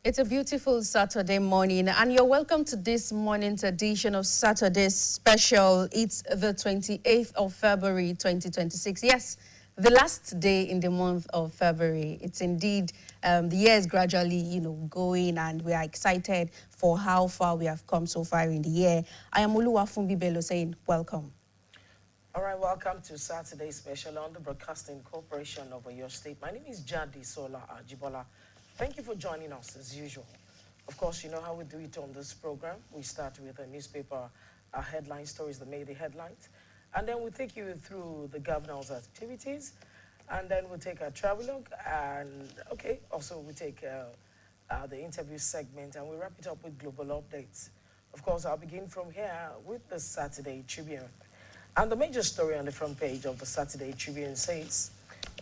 It's a beautiful Saturday morning, and you're welcome to this morning's edition of Saturday Special. It's the 28th of February, 2026. Yes, the last day in the month of February. It's indeed, the year is gradually, going, and we are excited for how far we have come so far in the year. I am Oluwafunbi Bello saying, welcome. All right, welcome to Saturday Special on the Broadcasting Corporation of your state. My name is Jadi Sola Ajibola. Thank you for joining us as usual. Of course, you know how we do it on this program. We start with a newspaper headline stories that made the headlines. And then we take you through the governor's activities. And then we'll take a travelogue. And, also we take the interview segment. And we wrap it up with global updates. Of course, I'll begin from here with the Saturday Tribune. And the major story on the front page of the Saturday Tribune says,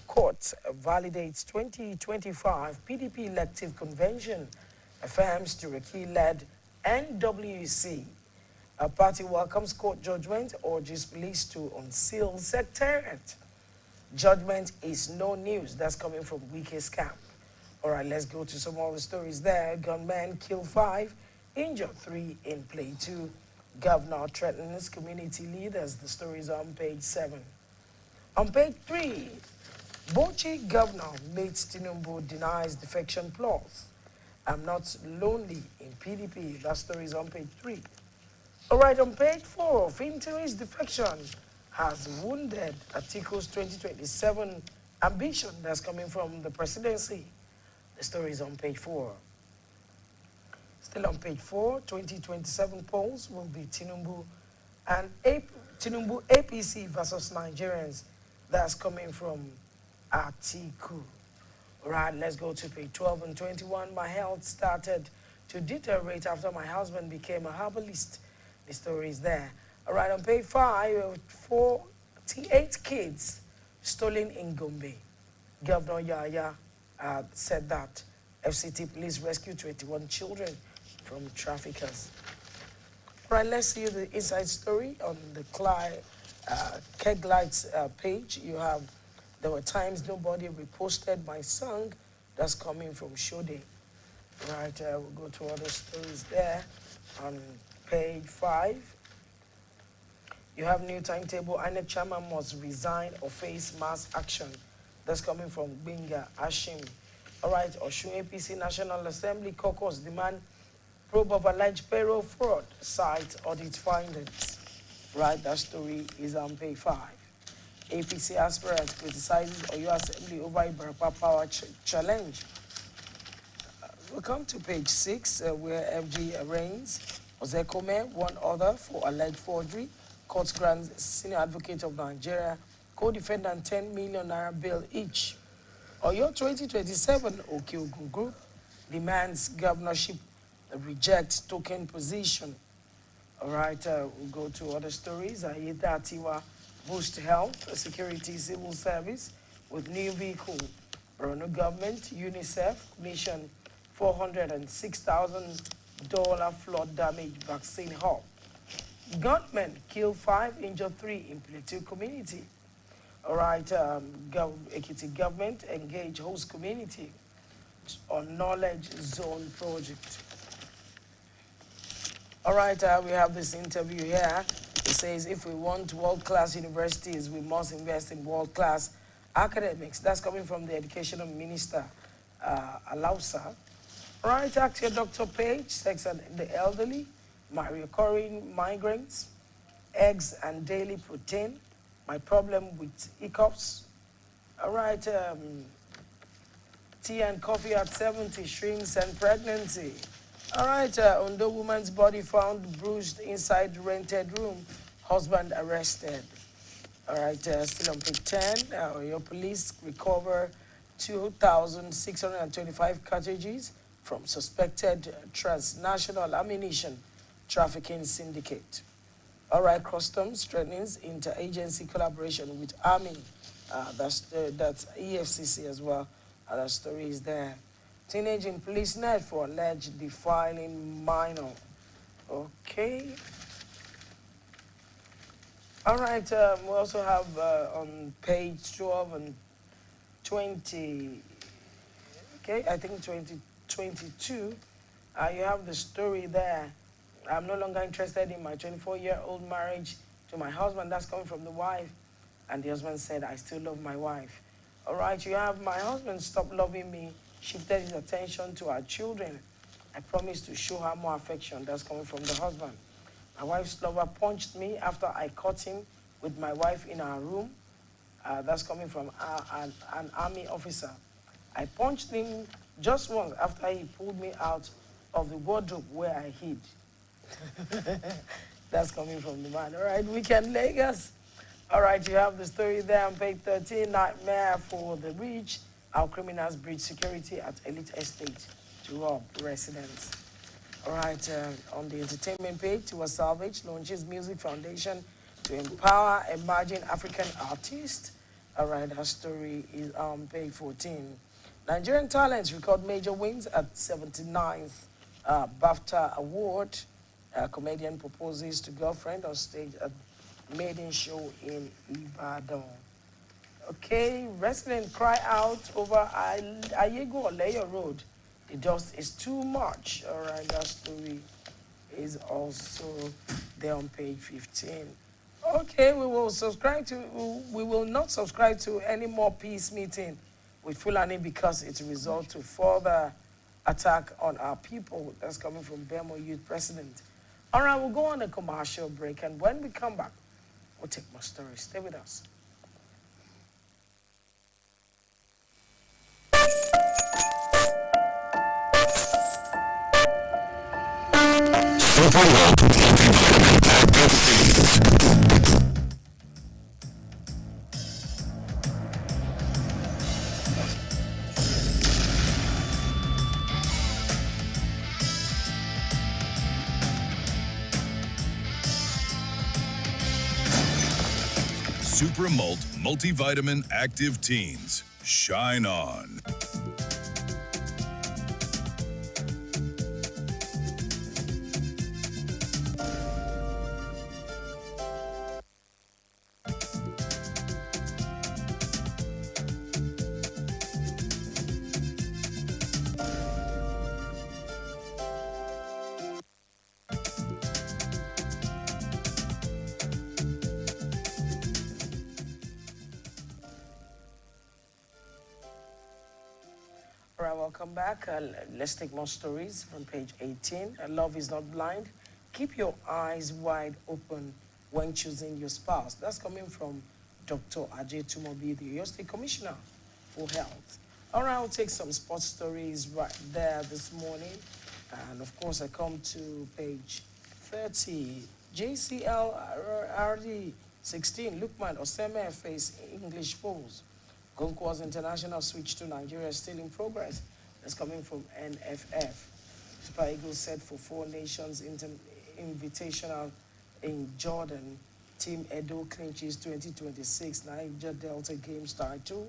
Court validates 2025 PDP elective convention, affirms Turkey-led NWC. A party welcomes court judgment, urges police to unseal secretariat. Judgment is no news. That's coming from Wike's camp. All right, let's go to some more stories there. Gunmen kill 5, injure 3 in play 2. Governor threatens community leaders. The story is on page 7. On page 3, Bauchi governor meets Tinubu, denies defection clause. I'm not lonely in PDP. That story is on page 3. All right, on page 4, Finteri's defection has wounded Atiku's 2027 ambition. That's coming from the presidency. The story is on page 4. Still on page 4, 2027 polls will be Tinubu and Tinubu APC versus Nigerians. That's coming from Atiku. All right, let's go to page 12 and 21. My health started to deteriorate after my husband became a herbalist. The story is there. All right, on page 5, 48 kids stolen in Gombe. Governor Yaya said that FCT police rescued 21 children from traffickers. All right, let's see the inside story on the Keg Lights page. You have, there were times nobody reposted my song. That's coming from Shode. Right, we'll go to other stories there. On page 5, you have new timetable. INEC chairman must resign or face mass action. That's coming from Binga Ashim. All right, Oshun APC National Assembly caucus demand probe of alleged payroll fraud, cite audit findings. Right, that story is on page 5. APC aspirant criticizes Oyo Assembly over Ibarapa Power Challenge. We'll come to page 6, where FG arraigns Ozekome, one other, for alleged forgery. Court grants senior advocate of Nigeria, co-defendant 10 million naira bail each. Oyo 2027 Okeogun Group demands governorship, rejects token position. All right, we'll go to other stories. Ayeda Atiwa boost health, security, civil service with new vehicle. Borno government, UNICEF, mission $406,000 flood damage vaccine hub. Gunmen kill 5, injure 3 in Plateau community. All right, Ekiti government engage host community on knowledge zone project. All right, we have this interview here. It says, if we want world-class universities, we must invest in world-class academics. That's coming from the Educational Minister, Alausa. All right, ask your doctor page, sex and the elderly, recurring migraines, eggs and daily protein, my problem with hiccups. All right, tea and coffee at 70, shrinks and pregnancy. All right, Ondo woman's body found bruised inside rented room. Husband arrested. All right, still on page 10, your police recover 2,625 cartridges from suspected transnational ammunition trafficking syndicate. All right, customs strengthens interagency collaboration with Army. That's EFCC as well. That story is there. Teenage in police net for alleged defiling minor. Okay. All right, we also have on page 12 and 20, okay, I think 22 22. You have the story there. I'm no longer interested in my 24-year-old marriage to my husband. That's coming from the wife. And the husband said, I still love my wife. All right, you have my husband stopped loving me, shifted his attention to our children. I promised to show her more affection. That's coming from the husband. My wife's lover punched me after I caught him with my wife in our room. That's coming from an army officer. I punched him just once after he pulled me out of the wardrobe where I hid. That's coming from the man. All right, Weekend Lagos. All right, you have the story there on page 13. Nightmare for the rich. Our criminals breach security at elite estate to rob residents. All right, on the entertainment page, Tiwa Salvage launches Music Foundation to empower emerging African artists. All right, that story is on page 14. Nigerian talents record major wins at 79th BAFTA Award. Comedian proposes to girlfriend on stage at maiden show in Ibadan. Okay, residents cry out over Ayego Oleyo Road. The dust is too much. All right, that story is also there on page 15. Okay, we will not subscribe to any more peace meeting with Fulani because it results to further attack on our people. That's coming from Bemo Youth President. All right, we'll go on a commercial break, and when we come back, we'll take more stories. Stay with us. Super Malt Multivitamin Active Teens. Shine on. All right, welcome back. Let's take more stories from page 18. Love is not blind. Keep your eyes wide open when choosing your spouse. That's coming from Dr. Ajay Tumobi, the Oyo State Commissioner for Health. All right, I'll take some sports stories right there this morning. And of course, I come to page 30. JCL 16, Lukman Oseme face English foes. Gonco's international switch to Nigeria is still in progress. That's coming from NFF. Super Eagles set for 4 Nations Invitational in Jordan. Team Edo clinches 2026 Niger Delta Games title.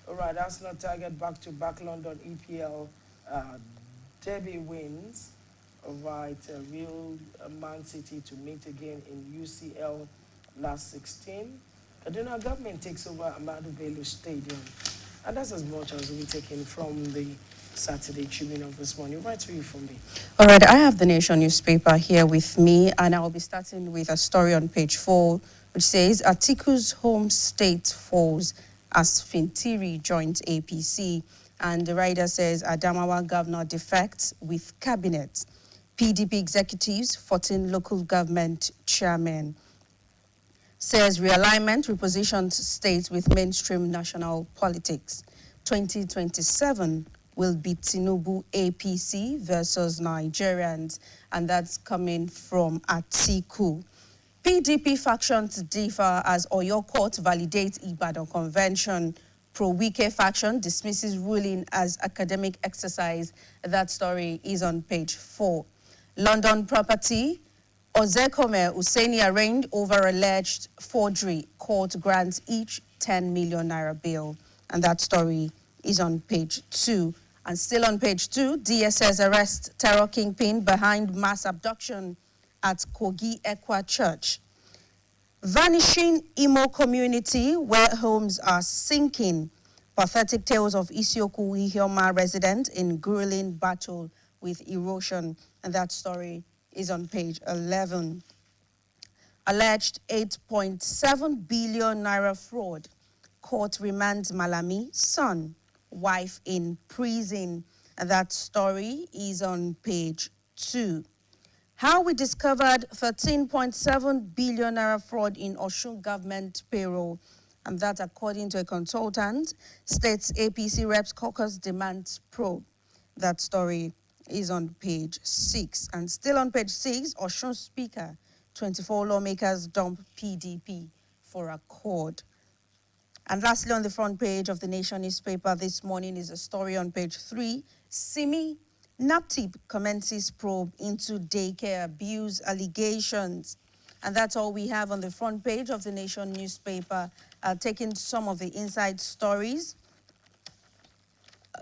All right, Arsenal target back-to-back London EPL derby wins. All right, Real Man City to meet again in UCL last 16. Kaduna government takes over Ahmadu Bello Stadium. And that's as much as we're taking from the Saturday Tribune of this morning. Right to you from me. All right, I have the Nation newspaper here with me, and I'll be starting with a story on page 4, which says, Atiku's home state falls as Fintiri joins APC. And the writer says, Adamawa governor defects with cabinet. PDP executives, 14 local government chairmen. Says realignment repositions states with mainstream national politics. 2027 will be Tinubu APC versus Nigerians, and that's coming from Atiku. PDP factions differ as Oyo Court validates Ibadan Convention. Pro-Wike faction dismisses ruling as academic exercise. That story is on page 4. London property. Ozekome Hussaini arraigned over alleged forgery. Court grants each 10 million naira bail. And that story is on page 2. And still on page 2, DSS arrests terror kingpin behind mass abduction at Kogi Ekwa Church. Vanishing Imo community where homes are sinking. Pathetic tales of Isioku Ihioma resident in grueling battle with erosion. And that story is on page 11. Alleged 8.7 billion naira fraud. Court remands Malami, son, wife in prison. And that story is on page 2. How we discovered 13.7 billion naira fraud in Osun government payroll. And that, according to a consultant, states APC Reps Caucus demands probe. That story is on page 6. And still on page 6, Osun Speaker, 24 lawmakers dump PDP for accord. And lastly, on the front page of the Nation newspaper this morning is a story on page 3. Simi NAPTIP commences probe into daycare abuse allegations. And that's all we have on the front page of the Nation newspaper, taking some of the inside stories,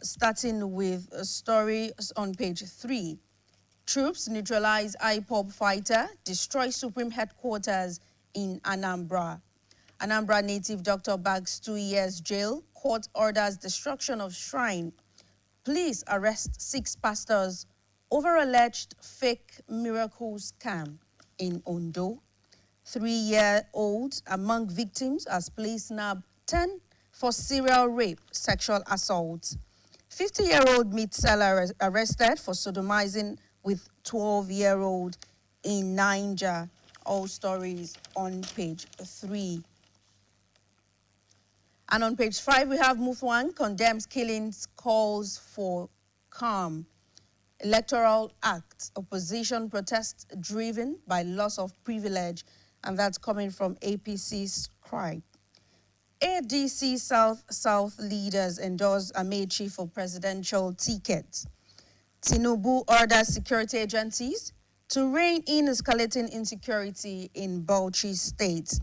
starting with a story on page 3. Troops neutralize IPOB fighter, destroy Supreme headquarters in Anambra. Anambra native doctor bags 2 years jail. Court orders destruction of shrine. Police arrest 6 pastors over alleged fake miracle scam in Ondo. 3-year-old among victims as police nab 10 for serial rape, sexual assault. 50-year-old meat seller arrested for sodomizing with 12-year-old in Niger. All stories on page 3. And on page 5, we have Mufwang condemns killings, calls for calm. Electoral Act, opposition protest driven by loss of privilege, and that's coming from APC's cry. ADC South leaders endorse Amechi for presidential ticket. Tinubu orders security agencies to rein in escalating insecurity in Bauchi State.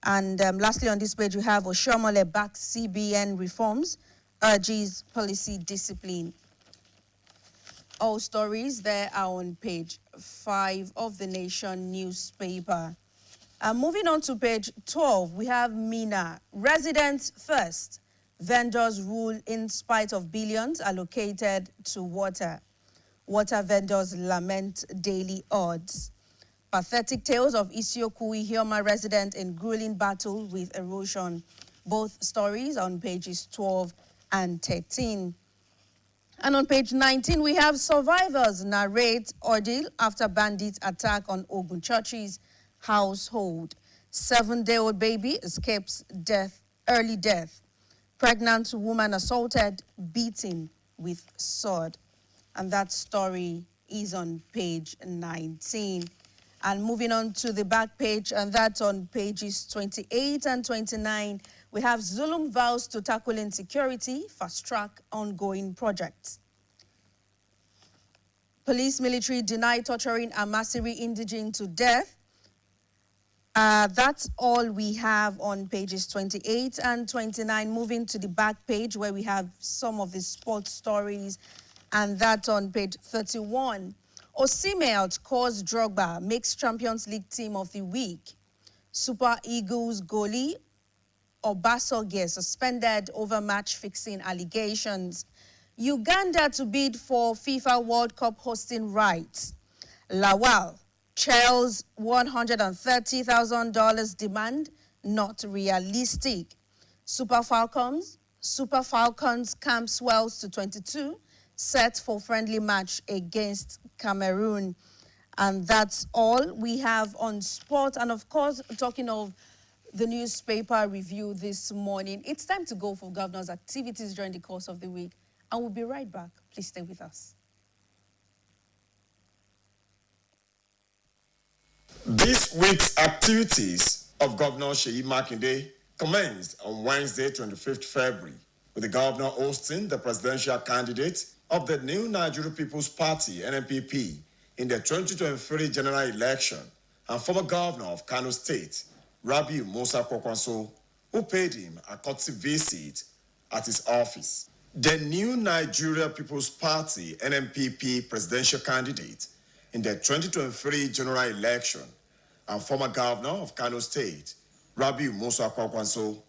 And lastly, on this page, we have Oshomole backs CBN reforms, urges policy discipline. All stories there are on page 5 of the Nation newspaper. Moving on to page 12, we have Mina, residents first. Vendors rule in spite of billions allocated to water. Water vendors lament daily odds. Pathetic tales of Isioku Ihioma resident in grueling battle with erosion. Both stories on pages 12 and 13. And on page 19, we have survivors narrate ordeal after bandits attack on Ogun Church's household. 7-day-old baby escapes death, early death. Pregnant woman assaulted, beaten with sword. And that story is on page 19. And moving on to the back page, and that's on pages 28 and 29, we have Zulum vows to tackle insecurity, fast-track ongoing projects. Police military deny torturing a Masiri indigene to death. That's all we have on pages 28 and 29. Moving to the back page where we have some of the sports stories, and that's on page 31. Osimhen outscores Drogba, makes Champions League Team of the Week. Super Eagles goalie Obasogie suspended over match-fixing allegations. Uganda to bid for FIFA World Cup hosting rights. Lawal, Chelsea's $130,000 demand, not realistic. Super Falcons camp swells to 22, set for friendly match against Cameroon. And that's all we have on sport. And of course, talking of the newspaper review this morning, it's time to go for governor's activities during the course of the week. And we'll be right back. Please stay with us. This week's activities of Governor Seyi Makinde commenced on Wednesday, 25th February, with the governor hosting the presidential candidate of the new Nigeria People's Party, NNPP, in the 2023 general election, and former governor of Kano State, Rabiu Musa Kwakwanso, who paid him a courtesy visit at his office. The new Nigeria People's Party, NNPP, presidential candidate in the 2023 general election, and former governor of Kano State, Rabiu Musa Kwakwanso,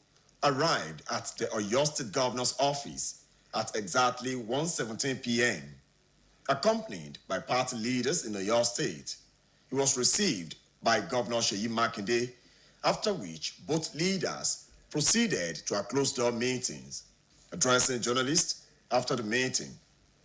arrived at the Oyo State Governor's office at exactly 1:17 p.m. Accompanied by party leaders in Oyo State, he was received by Governor Seyi Makinde, after which both leaders proceeded to a closed-door meetings. Addressing journalists after the meeting,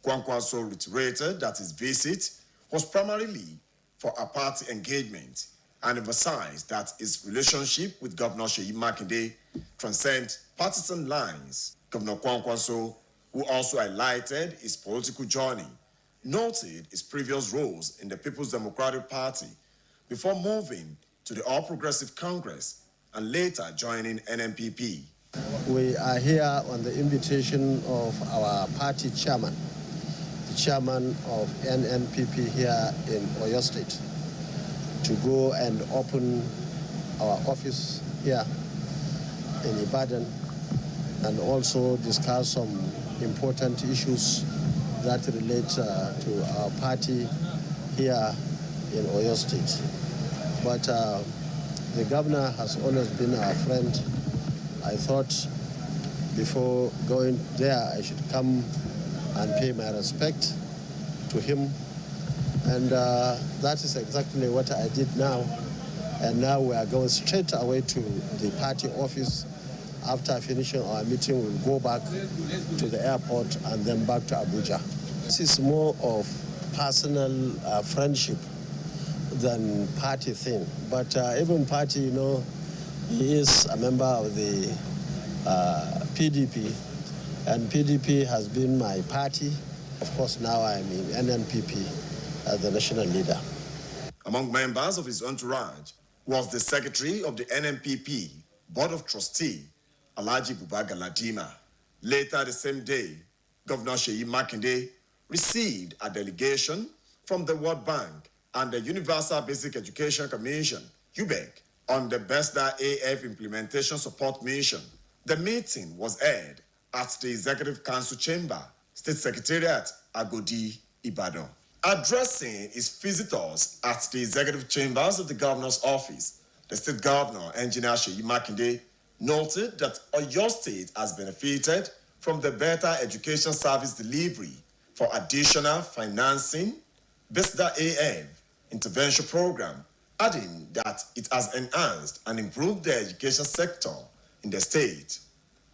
Kwankwaso reiterated that his visit was primarily for a party engagement and emphasized that his relationship with Governor Seyi Makinde transcends partisan lines. Governor Kwankwaso, who also highlighted his political journey, noted his previous roles in the People's Democratic Party before moving to the All Progressive Congress and later joining NNPP. We are here on the invitation of our party chairman, the chairman of NNPP here in Oyo State, to go and open our office here in Ibadan and also discuss some important issues that relate to our party here in Oyo State. But the governor has always been our friend. I thought before going there, I should come and pay my respect to him. And that is exactly what I did now. And now we are going straight away to the party office. After finishing our meeting, we'll go back to the airport and then back to Abuja. This is more of personal friendship than party thing. But even party, you know, he is a member of the PDP, and PDP has been my party. Of course, now I'm in NNPP as the national leader. Among members of his entourage was the secretary of the NNPP Board of Trustees, Alhaji Buba Galadima. Later the same day, Governor Seyi Makinde received a delegation from the World Bank and the Universal Basic Education Commission, UBEC, on the BESDA AF Implementation Support Mission. The meeting was held at the Executive Council Chamber, State Secretariat, Agodi, Ibadan. Addressing his visitors at the executive chambers of the governor's office, the state governor, Engineer Seyi Makinde, noted that Oyo State has benefited from the better education service delivery for additional financing, BESDA AF intervention program, adding that it has enhanced and improved the education sector in the state,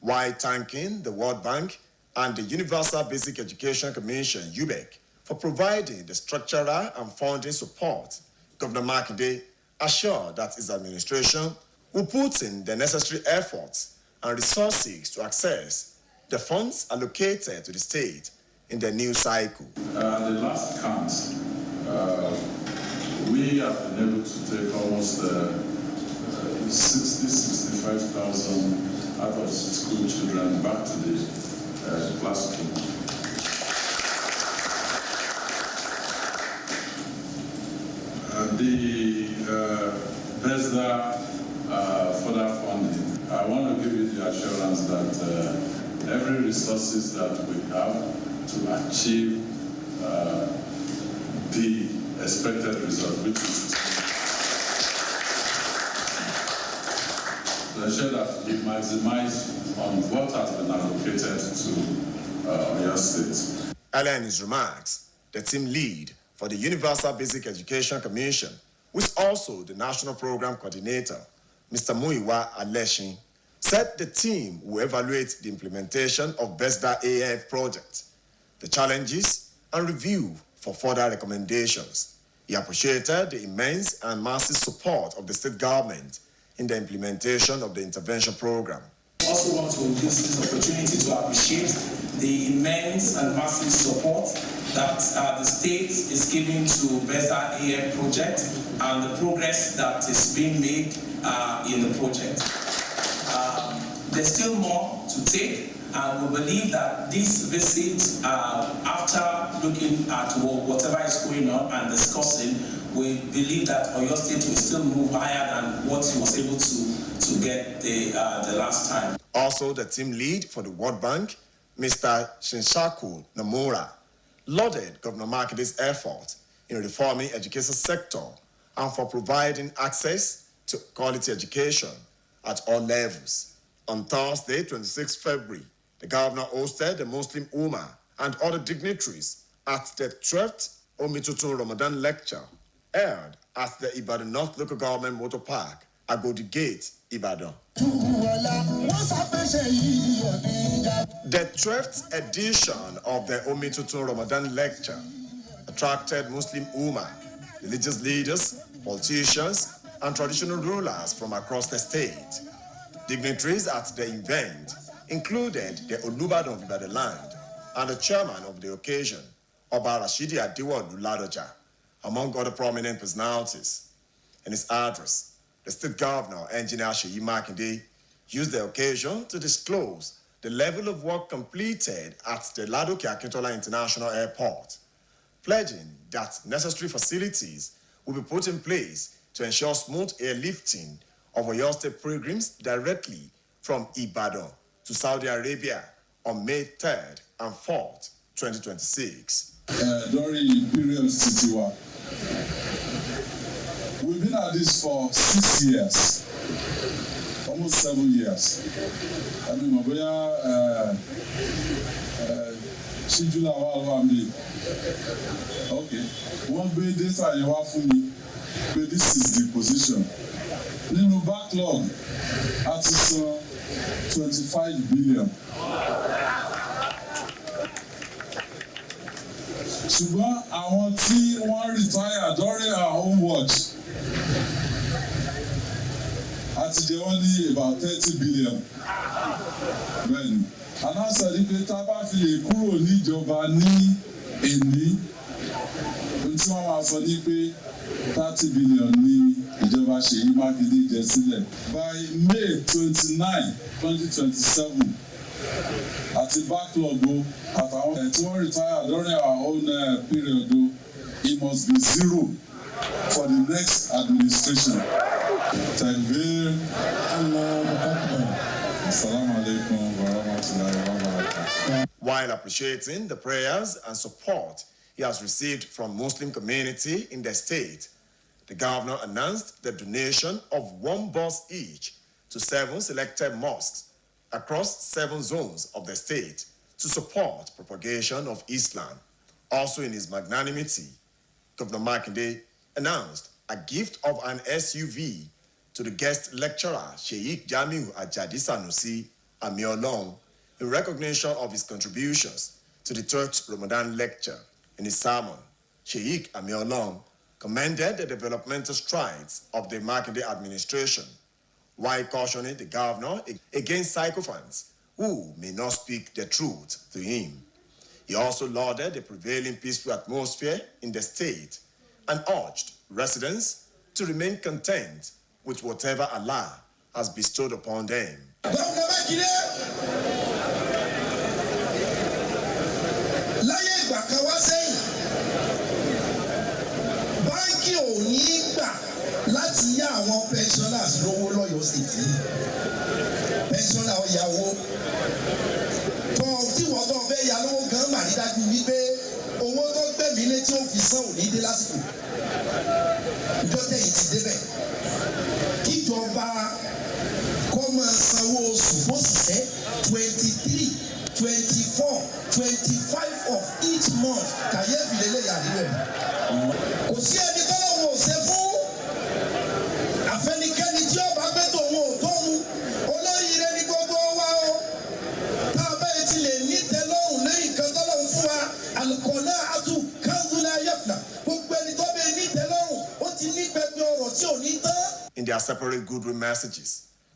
while thanking the World Bank and the Universal Basic Education Commission, UBEC, for providing the structural and funding support. Governor Makinde assured that his administration will put in the necessary efforts and resources to access the funds allocated to the state in the new cycle. The last count, we have been able to take almost 65,000 out of school children back to the classroom. The BESDA further funding, I want to give you the assurance that every resources that we have to achieve the expected result, which is to ensure that we maximize on what has been allocated to Oyo State. Earlier in his remarks, the team lead for the Universal Basic Education Commission, who is also the National Program Coordinator, Mr. Muiwa Aleshin, said the team will evaluate the implementation of BESDA AF project, the challenges, and review for further recommendations. He appreciated the immense and massive support of the state government in the implementation of the intervention program. I also want to use this opportunity to appreciate the immense and massive support that the state is giving to BESDA AF project and the progress that is being made in the project. There's still more to take, and we believe that this visit, after looking at whatever is going on and discussing, we believe that Oyo State will still move higher than what he was able to get the last time. Also, the team lead for the World Bank, Mr. Shinshaku Nomura, lauded Governor Makinde's effort in reforming education sector and for providing access to quality education at all levels. On Thursday, 26 February, the governor hosted the Muslim Ummah and other dignitaries at the 12th Omitutun Ramadan lecture held at the Ibadan North Local Government Motor Park, Agodi Gate, Ibadan. The 12th edition of the Omitutun Ramadan lecture attracted Muslim Ummah, religious leaders, politicians, and traditional rulers from across the state. Dignitaries at the event included the Olubadan of Ibadan land and the chairman of the occasion, Oba Rashidi Adiwolu Ladoja, among other prominent personalities. In his address, the state governor, Engineer Seyi Makinde, used the occasion to disclose the level of work completed at the Ladoke Akintola International Airport, pledging that necessary facilities will be put in place to ensure smooth airlifting of Oyo State pilgrims directly from Ibadan to Saudi Arabia on May 3rd and 4th, 2026. During Imperial City, we've been at this for 6 years, almost 7 years. I mean, Shijula Walwambi. Okay, one way data you have for me, but this is the position. Nínú backlog àti san 25 billion. Ṣùgbọ́n àwọn tí wọ́n retire during our own watch àti jẹ wọ́n ní about 30 billion. Bẹ́ẹ̀ni, aláṣẹ ní pé tá a bá fi lè kúrò níjọba ní èní, ohun tí wọ́n máa sọ ní pé 30 billion ní ìjọba Ṣèyí Mákindé jẹ sílẹ̀. By May 29, 2027, àti backlog o àtàwọn tí wọ́n retire during our own period o, it must be zero for the next administration. Takbir. Assalamu alaikum wa rahmatullahi wa barakatuh. While appreciating the prayers and support he has received from Muslim community in the state, the governor announced the donation of 1 bus each to 7 selected mosques across 7 zones of the state to support propagation of Islam. Also in his magnanimity, Governor Makinde announced a gift of an SUV to the guest lecturer Sheikh Jamiu Ajadi Sanusi Amiolong in recognition of his contributions to the 3rd Ramadan lecture. In his sermon, Sheikh Amiolong commended the developmental strides of the Makinde administration, while cautioning the governor against sycophants who may not speak the truth to him. He also lauded the prevailing peaceful atmosphere in the state and urged residents to remain content with whatever Allah has bestowed upon them. Láti yá àwọn pensioners lówó lọ́yọ̀ state yìí pensioner ọ̀yàwó tó tí wọ́n tó fẹ́ ya lówó gan mà ní dájú wípé owó tó gbẹ̀mí lé tí ó fi san ò ní dé lásìkò ìjọ tẹ̀yìn ti débẹ̀ kíjọba kọ́ máa sanwó oṣù fóṣìṣẹ́ 23, 24, 25 of each month kàyéfì lélẹ́yà níbẹ̀ kò sí ẹni tọ́lọ́wọ́ ò ṣe fún. Àfẹnikẹ́ni tí ọba gbẹ́tò wọn ò tó mu olóyìnrere ní gbogbo wa o tá a bẹ́ẹ̀ ti lè ní tẹ́lọ́rùn lẹ́yìn kan tọ́lọ́run fún wa alukọ̀nà àtú kanzula yafna gbogbo ẹni tó bẹ́ẹ̀ ní tẹ́lọ́rùn ó ti ní pẹpẹ ọ̀rọ̀ tí ò ní tán. In their separate goodwill messages,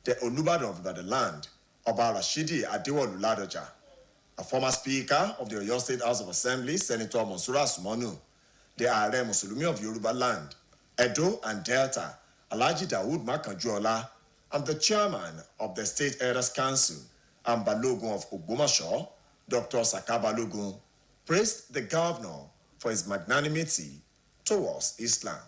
the Olubadan of Ibadan land, Oba Rashidi Adiwolu Ladoja, a former speaker of the Oyo State House of Assembly, Senator Monsura Sumonu, the Are Musulumi of Yoruba land, Edo and Delta, Alhaji Dawood Makanjuola, and the chairman of the State Elders Council, Ambalogun of Ogbomoso, Dr. Saka Balogun, praised the governor for his magnanimity towards Islam.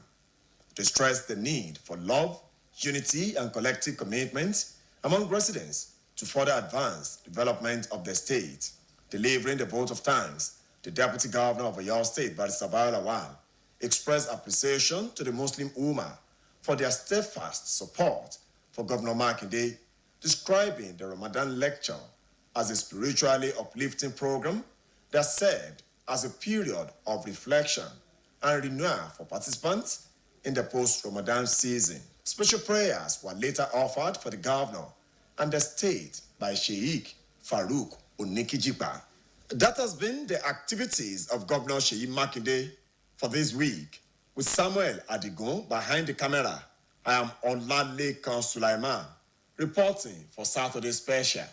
They stressed the need for love, unity, and collective commitment among residents to further advance development of the state. Delivering the vote of thanks, the Deputy Governor of Oyo State, Barrister Bayo Lawal, expressed appreciation to the Muslim Ummah for their steadfast support for Governor Makinde describing the Ramadan lecture as a spiritually uplifting program that served as a period of reflection and renewal for participants in the post-Ramadan season. Special prayers were later offered for the governor and the state by Sheikh Farouk Onikijipa. That has been the activities of Governor Seyi Makinde for this week. With Samuel Adigun behind the camera, I am Olalekan Sulaiman, reporting for Saturday Special.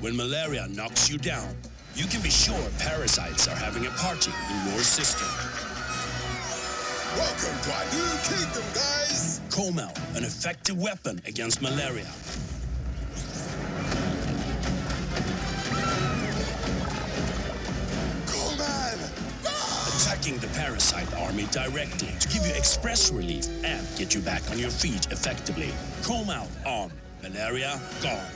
When malaria knocks you down, you can be sure parasites are having a party in your system. Welcome to a new kingdom, guys! Comel, an effective weapon against malaria. Coleman! Attacking the parasite army directly to give you express relief and get you back on your feet effectively. Comel on. Malaria gone.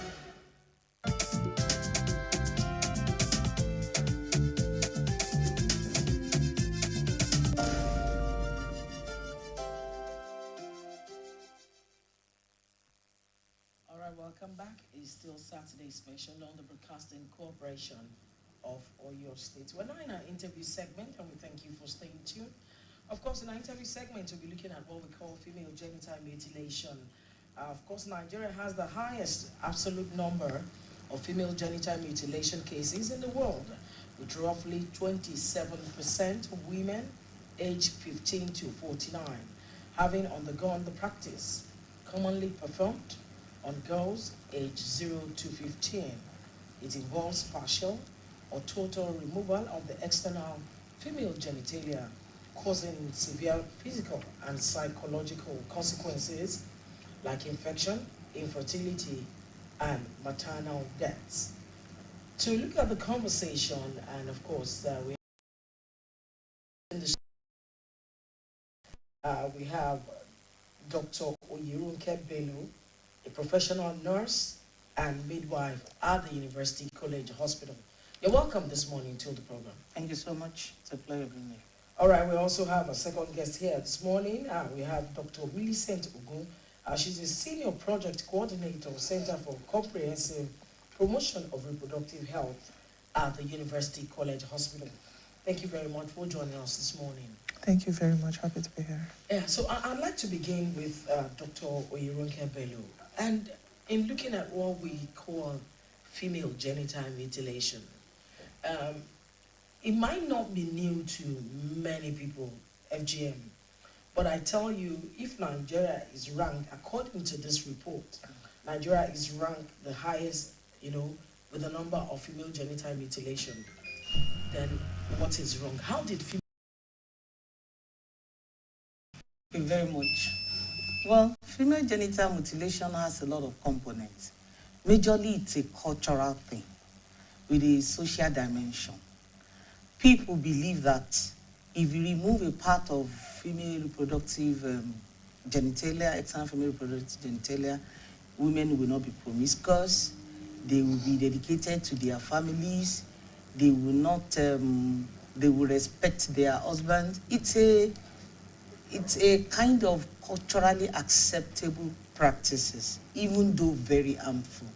Welcome back. It's still Saturday Special on the Broadcasting Corporation of Oyo State. We're now in our interview segment, and we thank you for staying tuned. Of course, in our interview segment, we'll be looking at what we call female genital mutilation. Of course, Nigeria has the highest absolute number of female genital mutilation cases in the world, with roughly 27% of women aged 15 to 49 having undergone the practice, commonly performed on girls aged 0 to 15. It involves partial or total removal of the external female genitalia, causing severe physical and psychological consequences like infection, infertility, and maternal deaths. To look at the conversation, and of course, we have Dr. Oyirunke Bello, a professional nurse and midwife at the University College Hospital. You're welcome this morning to the program. Thank you so much. It's a pleasure being here. All right, we also have a second guest here this morning. We have Dr. Millicent Ogun. She's a senior project coordinator, Center for Comprehensive Promotion of Reproductive Health at the University College Hospital. Thank you very much for joining us this morning. Thank you very much. Happy to be here. Yeah, so I'd like to begin with Dr. Oyirunke Bello. And in looking at what we call female genital mutilation, it might not be new to many people, FGM, but I tell you, if Nigeria is ranked, according to this report, Nigeria is ranked the highest, with the number of female genital mutilation, then what is wrong? How did female... Thank you very much. Well, female genital mutilation has a lot of components. Majorly, it's a cultural thing with a social dimension. People believe that if you remove a part of female reproductive genitalia, external female reproductive genitalia, women will not be promiscuous, they will be dedicated to their families, they will not, they will respect their husband. It's a kind of culturally acceptable practices, even though very harmful.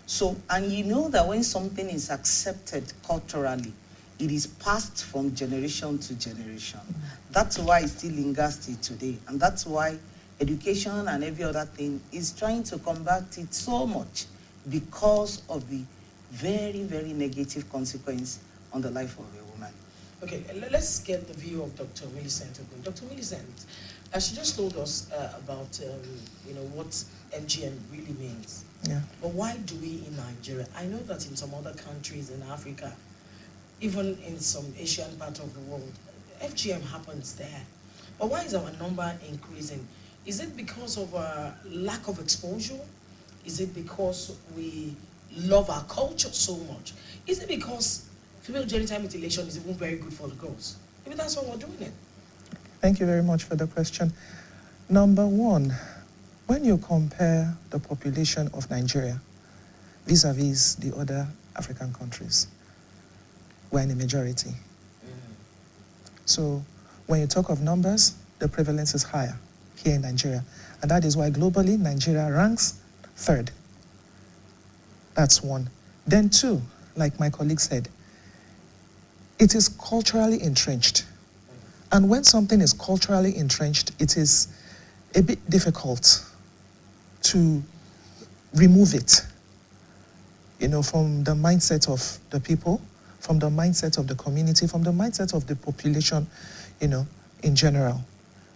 So, and you know that when something is accepted culturally, it is passed from generation to generation. That's why it still lingers till today. And that's why education and every other thing is trying to combat it so much, because of the very, very negative consequence on the life of a woman. Okay, let's get the view of Dr. Millicent. Dr. Millicent, she just told us about, what FGM really means. Yeah. But why do we in Nigeria? I know that in some other countries in Africa, even in some Asian part of the world, FGM happens there. But why is our number increasing? Is it because of a lack of exposure? Is it because we love our culture so much? Is it because female genital mutilation is even very good for the girls? Maybe that's why we're doing it. Thank you very much for the question. Number one, when you compare the population of Nigeria vis-a-vis the other African countries, we're in a majority. So when you talk of numbers, the prevalence is higher here in Nigeria. And that is why globally, Nigeria ranks third. That's one. Then two, like my colleague said, it is culturally entrenched. And when something is culturally entrenched, it is a bit difficult to remove it, from the mindset of the people, from the mindset of the community, from the mindset of the population, in general.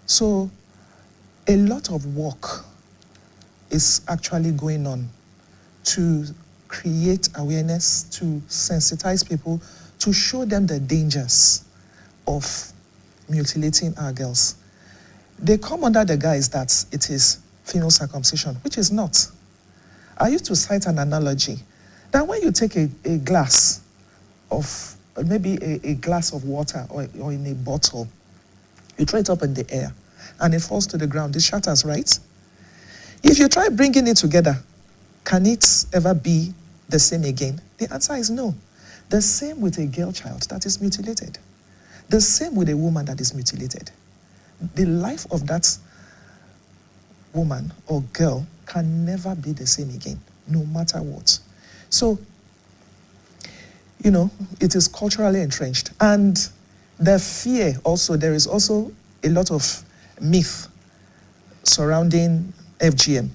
So a lot of work is actually going on to create awareness, to sensitize people, to show them the dangers of mutilating our girls. They come under the guise that it is female circumcision, which is not. I used to cite an analogy that when you take a glass of, maybe a glass of water or in a bottle, you throw it up in the air and it falls to the ground, it shatters, right? If you try bringing it together, can it ever be the same again? The answer is no. The same with a girl child that is mutilated. The same with a woman that is mutilated. The life of that woman or girl can never be the same again, no matter what. So, it is culturally entrenched. And the fear also, there is also a lot of myth surrounding FGM,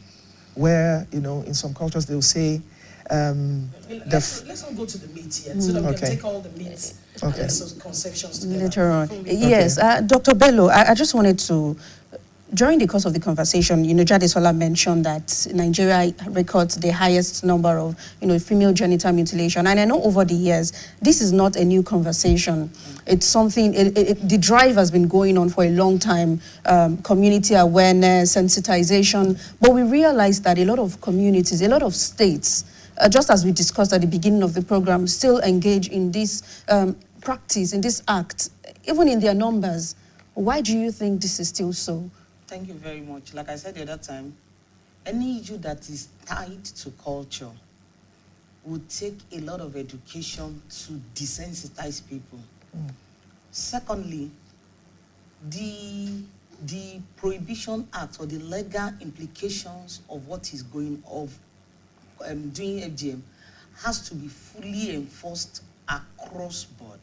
where, in some cultures they will say, let's not go to the myths yet, so that we can take all the myths and conceptions together. Later on. Yes, Dr. Bello, I just wanted to, during the course of the conversation, Jadesola mentioned that Nigeria records the highest number of, female genital mutilation. And I know over the years, this is not a new conversation. It's something, the drive has been going on for a long time, community awareness, sensitization. But we realized that a lot of communities, a lot of states, just as we discussed at the beginning of the program, still engage in this practice, in this act, even in their numbers. Why do you think this is still so? Thank you very much. Like I said the other time, any issue that is tied to culture would take a lot of education to desensitize people. Secondly, the Prohibition Act or the legal implications of what is doing FGM has to be fully enforced across board.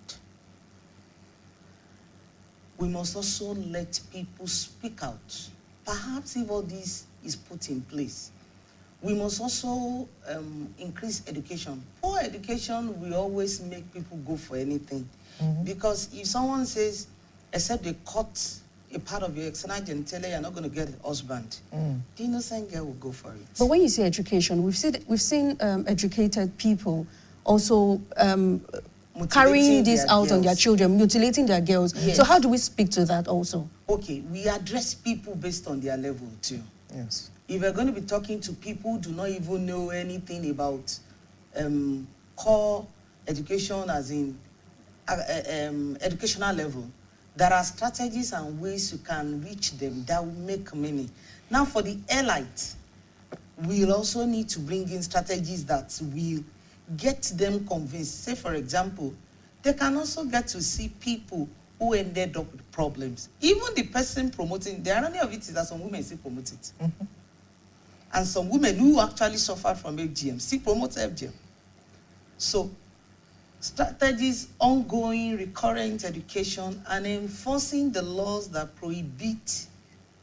We must also let people speak out. Perhaps if all this is put in place, we must also increase education. For education, we always make people go for anything. Because if someone says, except they cut a part of your external genitalia, you're not going to get a husband, the innocent girl will go for it. But when you say education, we've seen educated people also carrying this out on their children, mutilating their girls. Yes. So how do we speak to that also? Okay, we address people based on their level too. Yes. If we're going to be talking to people who do not even know anything about core education, as in educational level, there are strategies and ways you can reach them that will make money. Now for the elite, we'll also need to bring in strategies that will get them convinced. Say, for example, they can also get to see people who ended up with problems. Even the person promoting, the irony of it is that some women still promote it. And some women who actually suffered from FGM still promote FGM. So, strategies, ongoing, recurrent education, and enforcing the laws that prohibit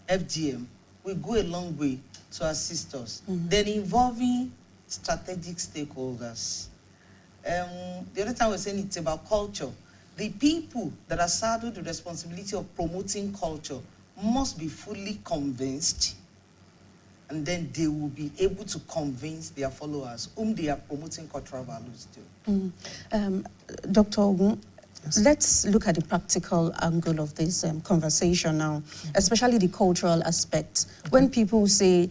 FGM will go a long way to assist us. Then involving strategic stakeholders. The other time we were saying it's about culture. The people that are saddled with the responsibility of promoting culture must be fully convinced, and then they will be able to convince their followers whom they are promoting cultural values to. Dr. Ogun, let's look at the practical angle of this conversation now, especially the cultural aspect. When people say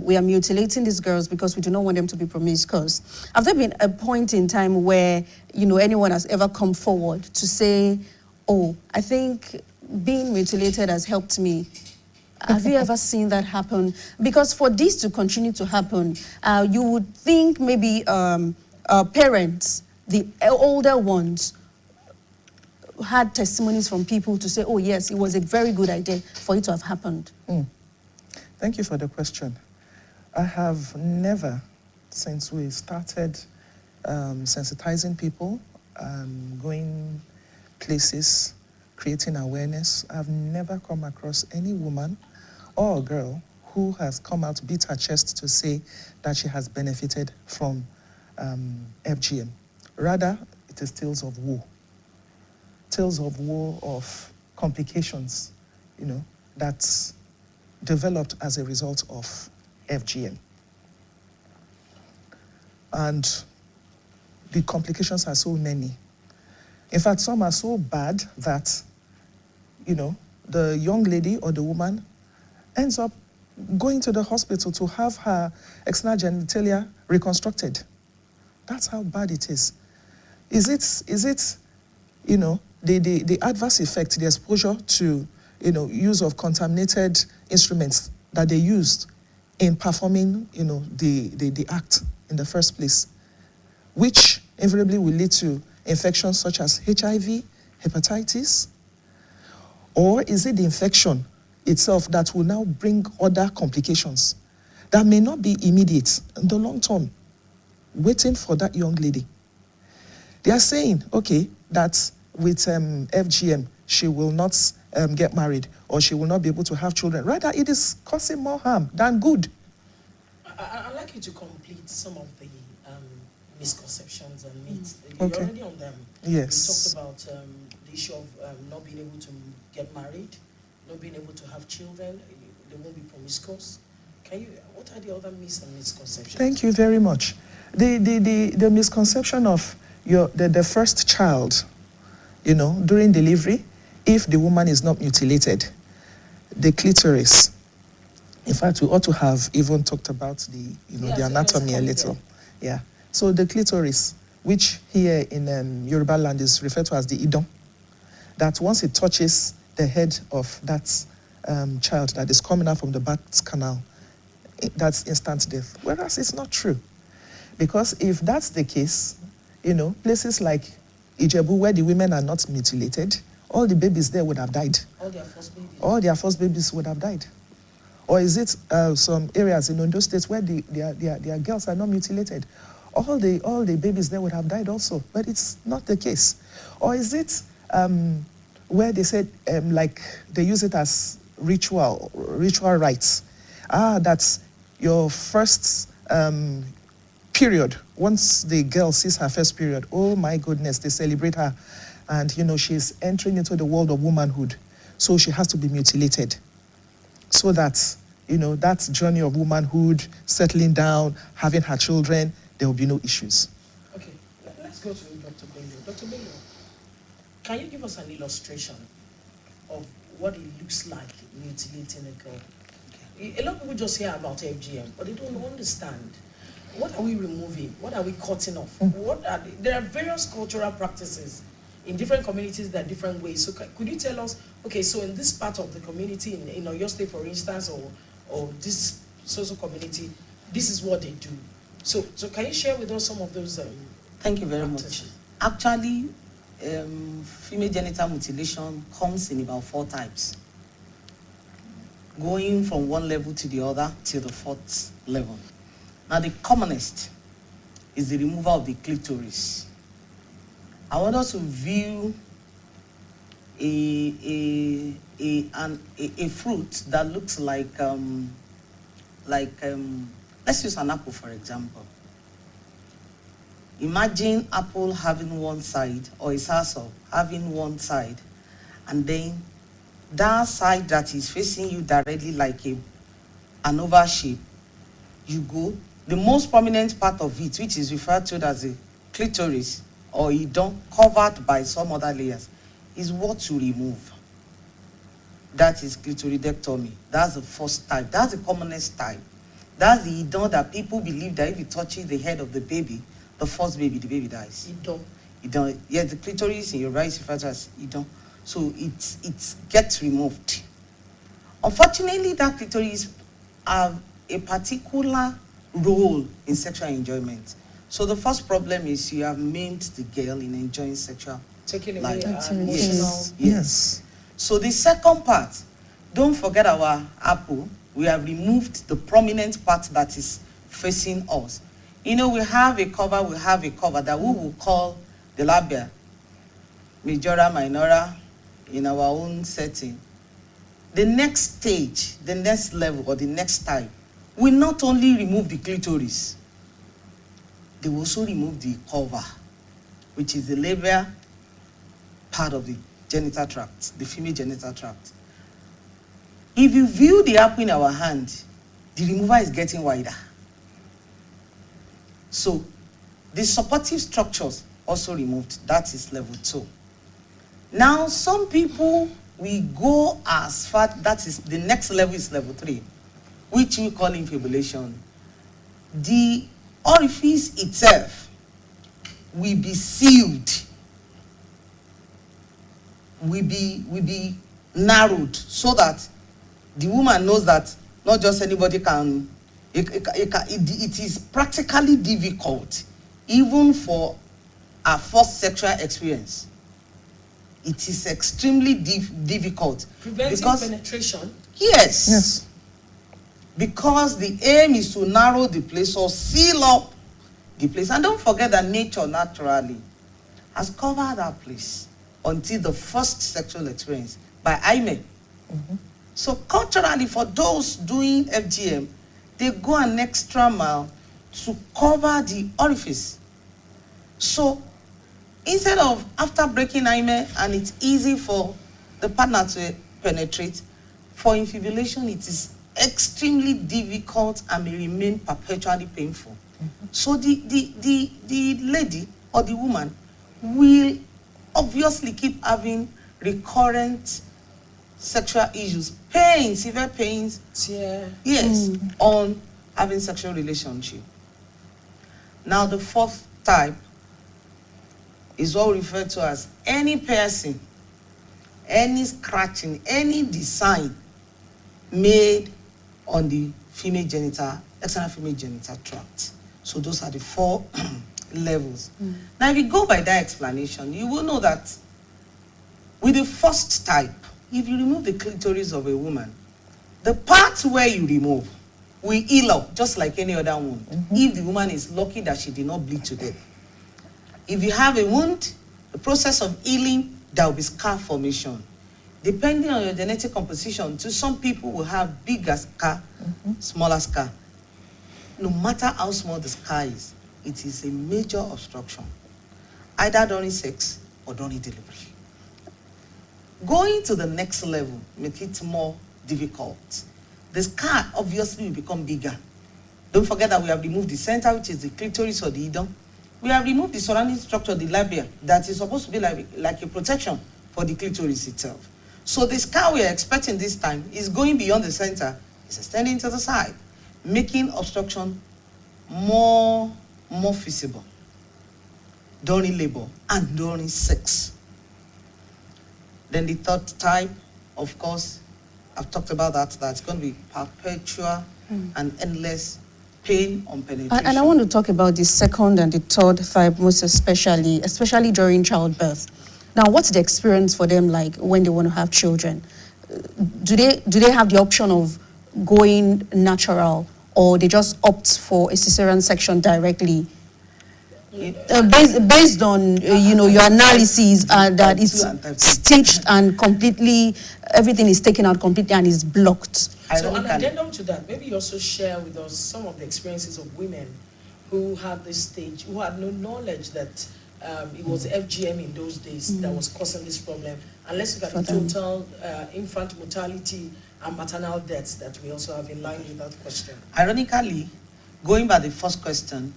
we are mutilating these girls because we do not want them to be promiscuous, have there been a point in time where anyone has ever come forward to say, oh, I think being mutilated has helped me Have you ever seen that happen? Because for this to continue to happen, you would think maybe parents, the older ones, had testimonies from people to say, oh yes, it was a very good idea for it to have happened. Thank you for the question. I have never, since we started sensitizing people, going places, creating awareness, I've never come across any woman or girl who has come out to beat her chest to say that she has benefited from FGM. Rather, it is tales of woe. Tales of woe, of complications, that developed as a result of FGM. And the complications are so many. In fact, some are so bad that, the young lady or the woman ends up going to the hospital to have her external genitalia reconstructed. That's how bad it is. Is it, the adverse effect, the exposure to, use of contaminated instruments that they used in performing, the act in the first place, which invariably will lead to infections such as HIV, hepatitis? Or is it the infection itself that will now bring other complications that may not be immediate in the long term, waiting for that young lady? They are saying, okay, that with FGM, she will not get married or she will not be able to have children. Rather, it is causing more harm than good. I'd like you to complete some of the misconceptions and myths. Okay. You're already on them. Yes. You talked about the issue of not being able to get married, not being able to have children. They won't be promiscuous. What are the other myths and misconceptions? Thank you very much. The misconception of the first child, during delivery, if the woman is not mutilated, the clitoris. In fact, we ought to have even talked about the anatomy a little. Yeah. So the clitoris, which here in Yoruba land is referred to as the idon, that once it touches the head of that child that is coming out from the birth canal, that's instant death. Whereas it's not true. Because if that's the case, places like Ijebu, where the women are not mutilated, all the babies there would have died. All their first babies? All their first babies would have died. Or is it some areas in Ondo State where their girls are not mutilated? All the babies there would have died also, but it's not the case. Or is it where they said, like they use it as ritual rites? That's your first period. Once the girl sees her first period, oh my goodness, they celebrate her. And, she's entering into the world of womanhood. So she has to be mutilated. So that, that journey of womanhood, settling down, having her children, there will be no issues. Okay, let's go to Dr. Bello. Dr. Bello, can you give us an illustration of what it looks like mutilating a girl? Okay. A lot of people just hear about FGM, but they don't understand. What are we removing? What are we cutting off? There are various cultural practices in different communities, there are different ways. So could you tell us, okay, so in this part of the community, in your state, for instance, or this social community, this is what they do. So can you share with us some of those Thank you very practices? much. Actually, female genital mutilation comes in about 4 types, going from one level to the other till the 4th level. Now, the commonest is the removal of the clitoris. I want us to view a fruit that looks like let's use an apple, for example. Imagine apple having one side, or a sisal having one side, and then that side that is facing you directly like an oval shape, the most prominent part of it, which is referred to as a clitoris, or idon, covered by some other layers, is what to remove. That is clitoridectomy. That's the first type. That's the commonest type. That's the idon that people believe that if it touches the head of the baby, the first baby, the baby dies. Idon. Yes, the clitoris in your right is referred to as idon. So it gets removed. Unfortunately, that clitoris have a particular role in sexual enjoyment. So the first problem is you have maimed the girl in enjoying sexual Taking away life. emotional. Yes. So the second part, don't forget our apple. We have removed the prominent part that is facing us. You know, we have a cover that we will call the labia, majora, minora, in our own setting. The next stage, the next level, or the next type, will not only remove the clitoris, they will also remove the cover, which is the labia part of the genital tract, the female genital tract. If you view the apple in our hand, the remover is getting wider. So the supportive structures also removed. That is level 2. Now some people will go as far, that is the next level is level 3, which we call infibulation. The orifice itself will be sealed, will be narrowed, so that the woman knows that not just anybody can, it is practically difficult, even for our first sexual experience. It is extremely difficult. Preventing penetration? Yes. Yes. Because the aim is to narrow the place or seal up the place. And don't forget that nature naturally has covered that place until the first sexual experience by hymen. So culturally, for those doing FGM, they go an extra mile to cover the orifice. So instead of after breaking hymen and it's easy for the partner to penetrate, for infibulation it is extremely difficult and may remain perpetually painful. So the lady or the woman will obviously keep having recurrent sexual issues, pains, severe pains, yes, on having sexual relationship. Now the fourth type is what we refer to as any piercing, any scratching, any design made on the female genital, external female genital tract. So those are the 4 levels. Now if you go by that explanation, you will know that with the first type, if you remove the clitoris of a woman, the part where you remove will heal up just like any other wound, if the woman is lucky that she did not bleed to death. If you have a wound, the process of healing, there will be scar formation. Depending on your genetic composition, to some people will have bigger scar, smaller scar. No matter how small the scar is, it is a major obstruction, either during sex or during delivery. Going to the next level make it more difficult. The scar obviously will become bigger. Don't forget that we have removed the center, which is the clitoris or the idom. We have removed the surrounding structure, the labia, that is supposed to be like a protection for the clitoris itself. So the scar we are expecting this time is going beyond the center, it's extending to the side, making obstruction more visible during labor and during sex. Then the third type, of course, I've talked about that, that's going to be perpetual and endless pain on penetration. And I want to talk about the second and the third type, most especially during childbirth. Now, what's the experience for them like when they want to have children? Do they have the option of going natural, or they just opt for a cesarean section directly? Based on your analysis that it's stitched and completely, everything is taken out completely and is blocked. So an addendum to that, maybe you also share with us some of the experiences of women who had this stage, who had no knowledge that it was FGM in those days that was causing this problem. And let's look at the total infant mortality and maternal deaths that we also have in line with that question. Ironically, going by the first question,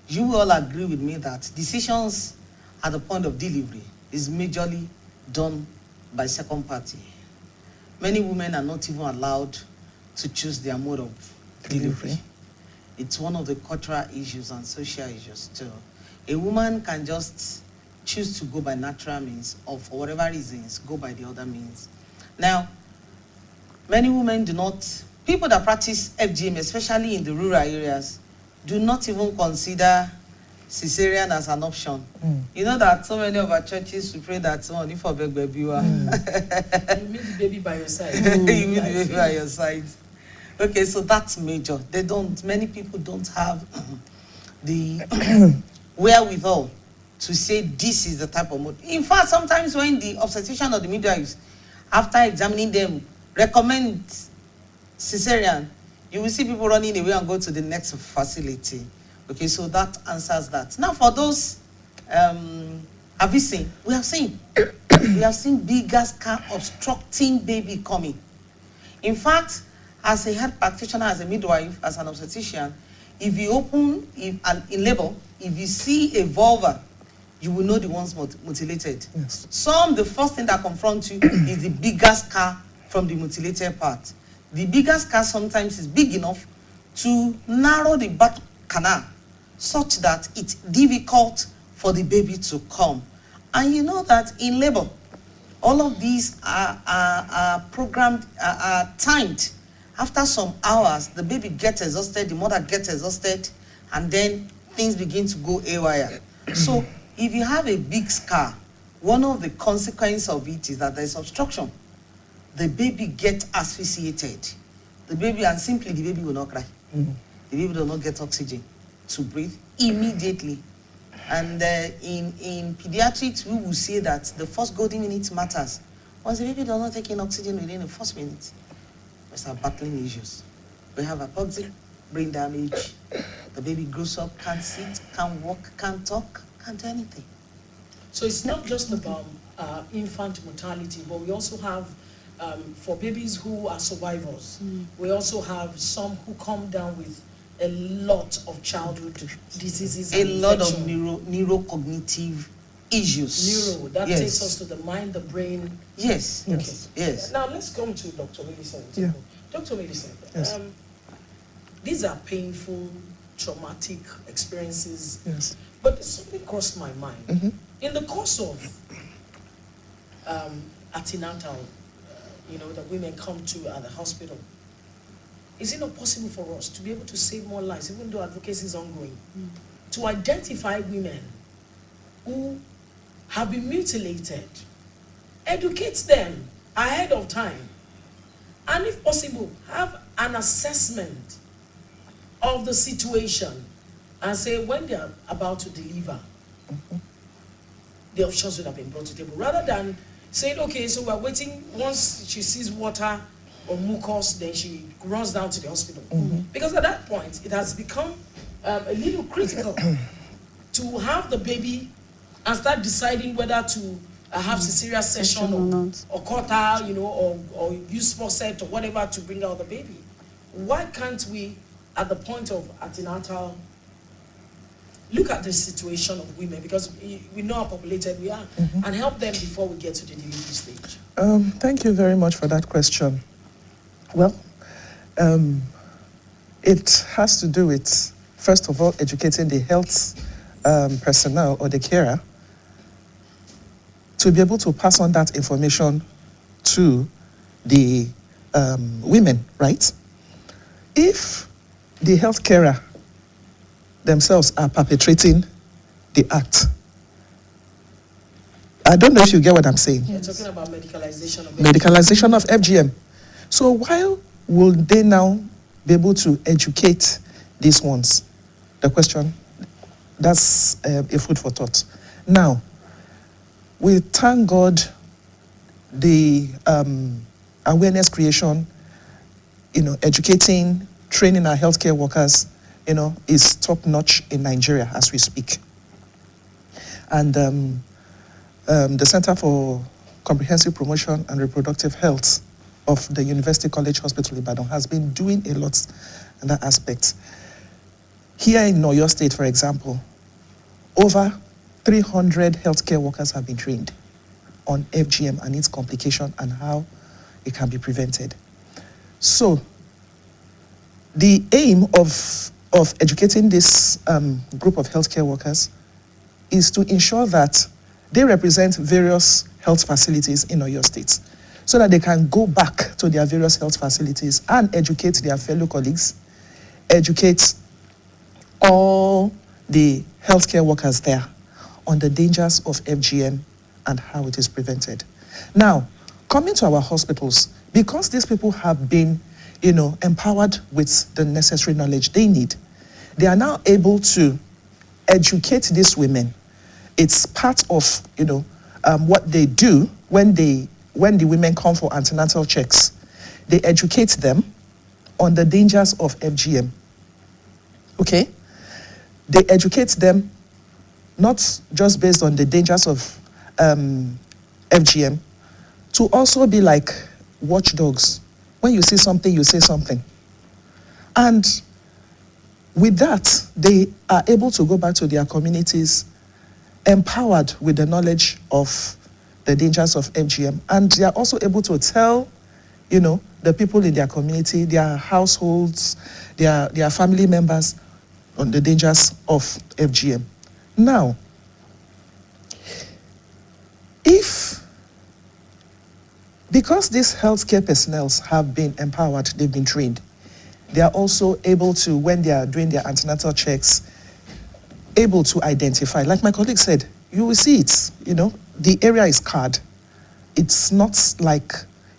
you will all agree with me that decisions at the point of delivery is majorly done by second party. Many women are not even allowed to choose their mode of delivery. It's one of the cultural issues and social issues too. A woman can just choose to go by natural means, or for whatever reasons, go by the other means. Now, Many women do not, people that practice FGM, especially in the rural areas, do not even consider cesarean as an option. You know that so many of our churches we pray that only for baby. You meet the baby by your side. You meet the baby by your side. Okay, so that's major. Many people don't have the wherewithal to say this is the type of mode. In fact, sometimes when the obstetrician or the midwives, after examining them, recommend cesarean, you will see people running away and go to the next facility. Okay, so that answers that. Now for those, have you seen? We have seen. We have seen bigger scar obstructing baby coming. In fact, as a health practitioner, as a midwife, as an obstetrician, if you open in labor, if you see a vulva, you will know the ones mutilated. Yes. The first thing that confronts you is the bigger scar from the mutilated part. The bigger scar sometimes is big enough to narrow the birth canal such that it's difficult for the baby to come. And you know that in labor, all of these are programmed, are timed. After some hours, the baby gets exhausted, the mother gets exhausted, and then things begin to go haywire. So if you have a big scar, one of the consequences of it is that there's obstruction. The baby gets asphyxiated. The baby will not cry. The baby will not get oxygen to breathe immediately. And in pediatrics, we will say that the first golden minute matters. Once the baby does not take in oxygen within the first minute, we start battling issues. We have hypoxic, brain damage. The baby grows up, can't sit, can't walk, can't talk, can't do anything. So it's not just about infant mortality, but we also have, for babies who are survivors, we also have some who come down with a lot of childhood diseases. A lot of neurocognitive issues. That takes us to the mind, the brain. Yes. Okay. Yes. Now let's come to Dr. Millicent. Yeah. Dr. Millicent, Yes. these are painful, traumatic experiences. Yes. But something crossed my mind. In the course of antenatal, that women come to at the hospital, is it not possible for us to be able to save more lives, even though advocacy is ongoing, to identify women who have been mutilated, educate them ahead of time, and if possible, have an assessment of the situation and say when they are about to deliver, the options would have been brought to the table, rather than saying, okay, so we're waiting, once she sees water or mucus, then she runs down to the hospital. Because at that point, it has become a little critical to have the baby and start deciding whether to have cesarean section or cut out, or use forceps or whatever to bring out the baby. Why can't we, at the point of antenatal, look at the situation of women, because we know how populated we are, and help them before we get to the delivery stage? Thank you very much for that question. Well, it has to do with, first of all, educating the health personnel or the carer to be able to pass on that information to the women, right? If the health carer themselves are perpetrating the act, I don't know if you get what I'm saying. You're talking about medicalization of Medicalization of FGM. So why will they now be able to educate these ones? The question, that's a food for thought. Now, we thank God the awareness creation, educating, training our healthcare workers, is top-notch in Nigeria as we speak. And the Center for Comprehensive Promotion and Reproductive Health of the University College Hospital Ibadan has been doing a lot in that aspect. Here in Oyo State, for example, over 300 healthcare workers have been trained on FGM and its complication and how it can be prevented. So, the aim of educating this group of healthcare workers is to ensure that they represent various health facilities in Oyo State. so that they can go back to their various health facilities and educate their fellow colleagues, educate all the healthcare workers there on the dangers of FGM and how it is prevented. Now, coming to our hospitals, because these people have been, empowered with the necessary knowledge they need, they are now able to educate these women. It's part of, what they do when the women come for antenatal checks. They educate them on the dangers of FGM. Okay? They educate them not just based on the dangers of FGM, to also be like watchdogs. When you see something, you say something. And with that, they are able to go back to their communities empowered with the knowledge of the dangers of FGM. And they are also able to tell, the people in their community, their households, their family members on the dangers of FGM. Now, because these healthcare personnel have been empowered, they've been trained, they are also able to, when they are doing their antenatal checks, able to identify. Like my colleague said, you will see it, the area is scarred. It's not like,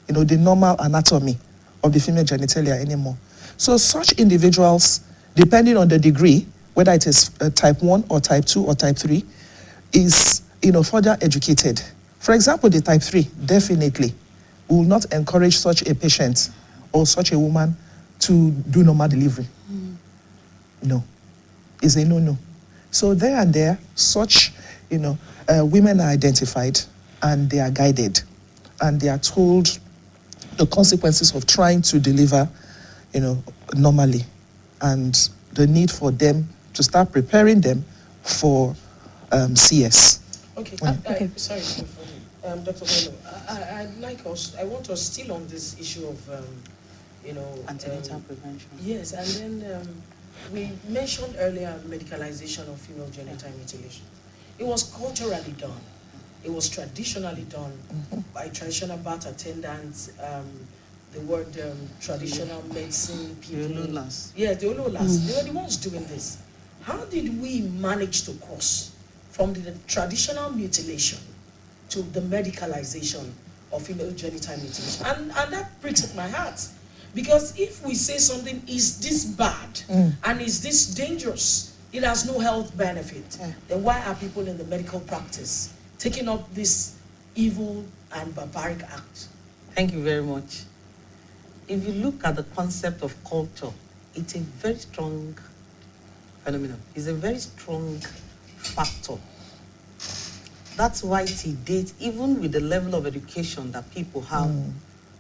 the normal anatomy of the female genitalia anymore. So such individuals, depending on the degree, whether it is type 1 or type 2 or type 3, is, further educated. For example, the type 3, definitely, we will not encourage such a patient or such a woman to do normal delivery. No, it's a no-no. So there and there, such, women are identified and they are guided and they are told the consequences of trying to deliver, normally, and the need for them to start preparing them for CS. Okay. Sorry, Dr. Bello. I want us still on this issue of, antenatal prevention. Yes, and then we mentioned earlier medicalization of female genital mutilation. It was culturally done. It was traditionally done by traditional birth attendants. The word traditional medicine people. The Ololas. Yes, the Ololas. They were the ones doing this. How did we manage to cross from the traditional mutilation to the medicalization of female genital mutilation? And that breaks at my heart. Because if we say something is this bad and is this dangerous, it has no health benefit, then why are people in the medical practice taking up this evil and barbaric act? Thank you very much. If you look at the concept of culture, it's a very strong phenomenon. It's a very strong factor. That's why to date, even with the level of education that people have,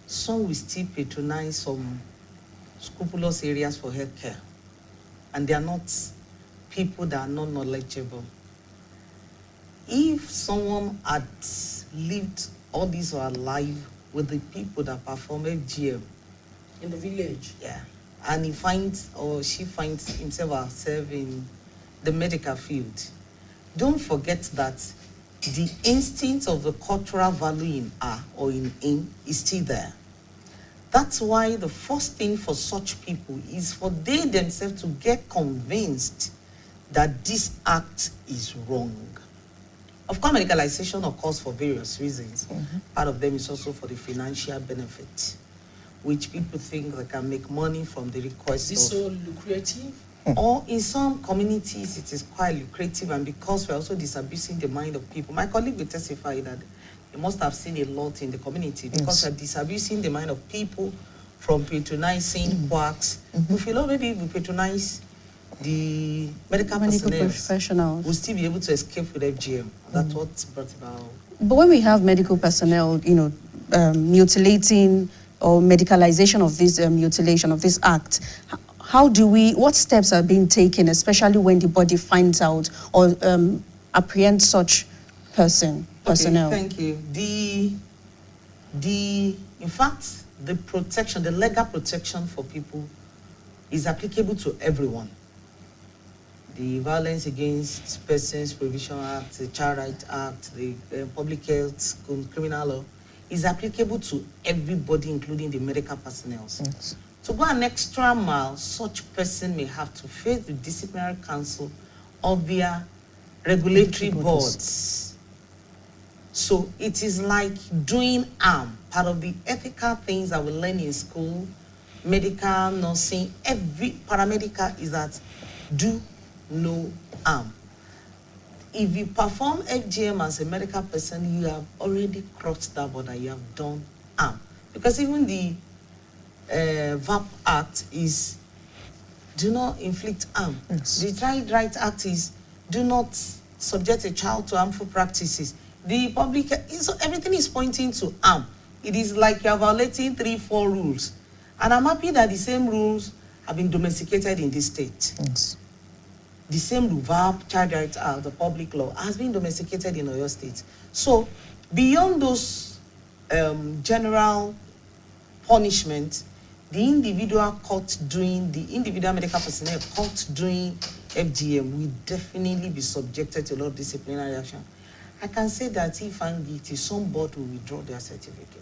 some will still patronize some scrupulous areas for healthcare. And they are not people that are not knowledgeable. If someone had lived all this or alive with the people that perform FGM in the village, and he finds or she finds himself or herself in the medical field, don't forget that the instinct of the cultural value in her or in him is still there. That's why the first thing for such people is for they themselves to get convinced that this act is wrong. Of course, medicalization occurs for various reasons. Part of them is also for the financial benefit, which people think they can make money from the request. Is this so lucrative? Or in some communities, it is quite lucrative, and because we're also disabusing the mind of people. My colleague will testify that they must have seen a lot in the community because we're disabusing the mind of people from patronizing quacks. We feel, maybe if we patronize the medical professionals will still be able to escape with FGM. That's what brought about. But when we have medical personnel, mutilating or medicalization of this mutilation of this act, what steps are being taken, especially when the body finds out or apprehends such personnel? Thank you. In fact, the legal protection for people is applicable to everyone. The Violence Against Persons Prohibition Act, the Child Rights Act, the Public Health Criminal Law is applicable to everybody, including the medical personnel. Yes. To go an extra mile, such person may have to face the disciplinary council of their regulatory boards. So it is like doing part of the ethical things that we learn in school, medical, nursing, every paramedical is that do no harm. If you perform FGM as a medical person, you have already crossed that border, you have done harm. Because even the VAP Act is do not inflict harm. Yes. The Child Rights Act is do not subject a child to harmful practices. The public, so everything is pointing to harm. It is like you are violating 3-4 rules. And I'm happy that the same rules have been domesticated in this state. Yes. The same VAP, Child Rights Act, the public law, has been domesticated in Oyo State. So beyond those general punishment, the individual medical personnel caught doing FGM will definitely be subjected to a lot of disciplinary action. I can say that if found guilty, some board will withdraw their certificate.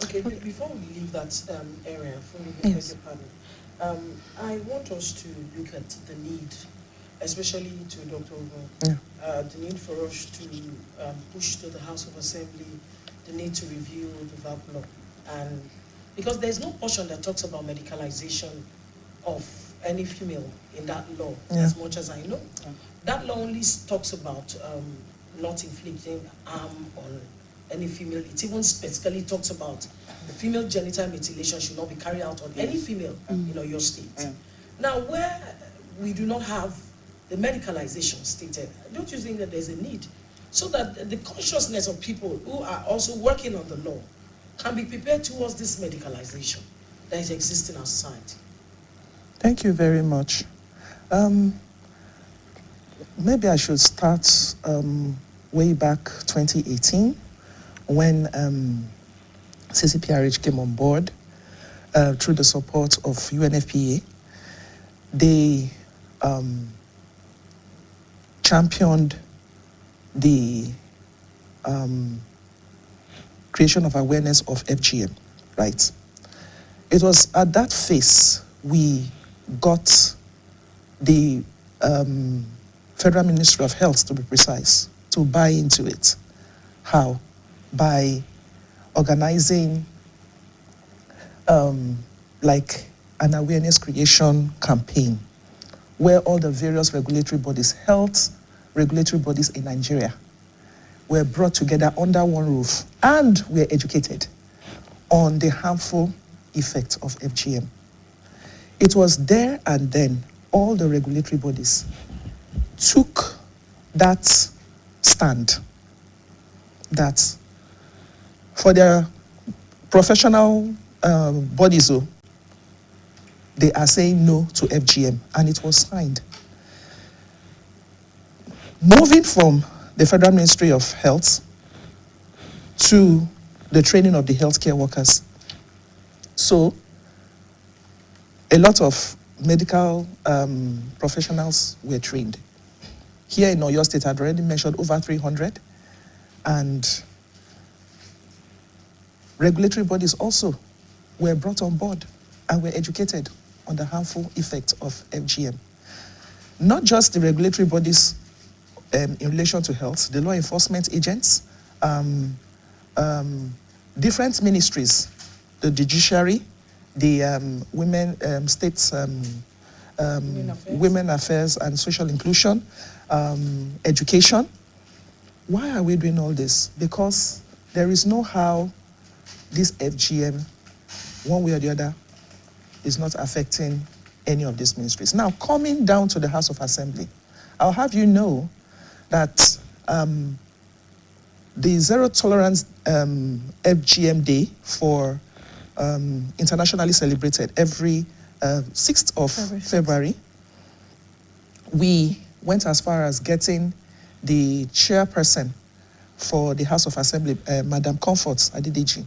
Okay, before we leave that area, Yes. I want us to look at the need, especially to Dr. Yeah. Ogo, the need for us to push to the House of Assembly, the need to review the VAP law. And because there's no portion that talks about medicalization of any female in that law, as much as I know. That law only talks about not inflicting harm on any female. It even specifically talks about the female genital mutilation should not be carried out on any female in your state. Now, where we do not have the medicalization stated, don't you think that there's a need so that the consciousness of people who are also working on the law can be prepared towards this medicalization that is existing in our society? Thank you very much. Maybe I should start way back 2018 when CCPRH came on board through the support of UNFPA. They championed the creation of awareness of FGM, right? It was at that phase we got the Federal Ministry of Health, to be precise, to buy into it. How? By organizing like an awareness creation campaign where all the various regulatory bodies, health regulatory bodies in Nigeria, were brought together under one roof and were educated on the harmful effects of FGM. It was there and then all the regulatory bodies took that stand that for their professional bodies, they are saying no to FGM, and it was signed. Moving from the Federal Ministry of Health to the training of the healthcare workers. So a lot of medical professionals were trained. Here in Oyo State, I'd already mentioned over 300, and regulatory bodies also were brought on board and were educated on the harmful effects of FGM. Not just the regulatory bodies in relation to health, the law enforcement agents, different ministries, the judiciary, the women affairs and social inclusion, education. Why are we doing all this? Because there is no how this FGM, one way or the other, is not affecting any of these ministries. Now, coming down to the House of Assembly, I'll have you know that the Zero Tolerance FGM Day for internationally celebrated every 6th of February, we went as far as getting the chairperson for the House of Assembly, Madam Comfort Adedeji,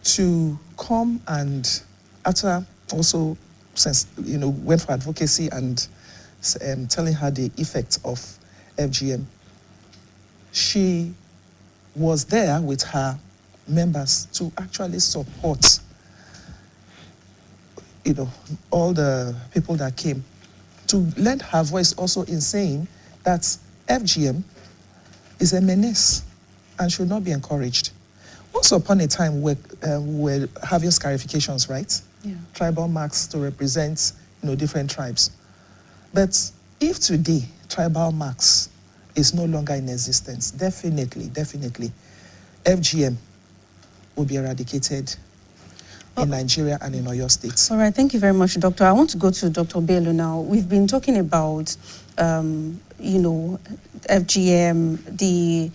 to come and after also, since went for advocacy and telling her the effects of FGM. She was there with her members to actually support, all the people that came, to lend her voice also in saying that FGM is a menace and should not be encouraged. Once upon a time, we were having scarifications, right? Yeah. Tribal marks to represent, different tribes. But if today tribal marks is no longer in existence, definitely, FGM will be eradicated in Nigeria and in Oyo State. All right, thank you very much, Doctor. I want to go to Dr. Bello now. We've been talking about, FGM, the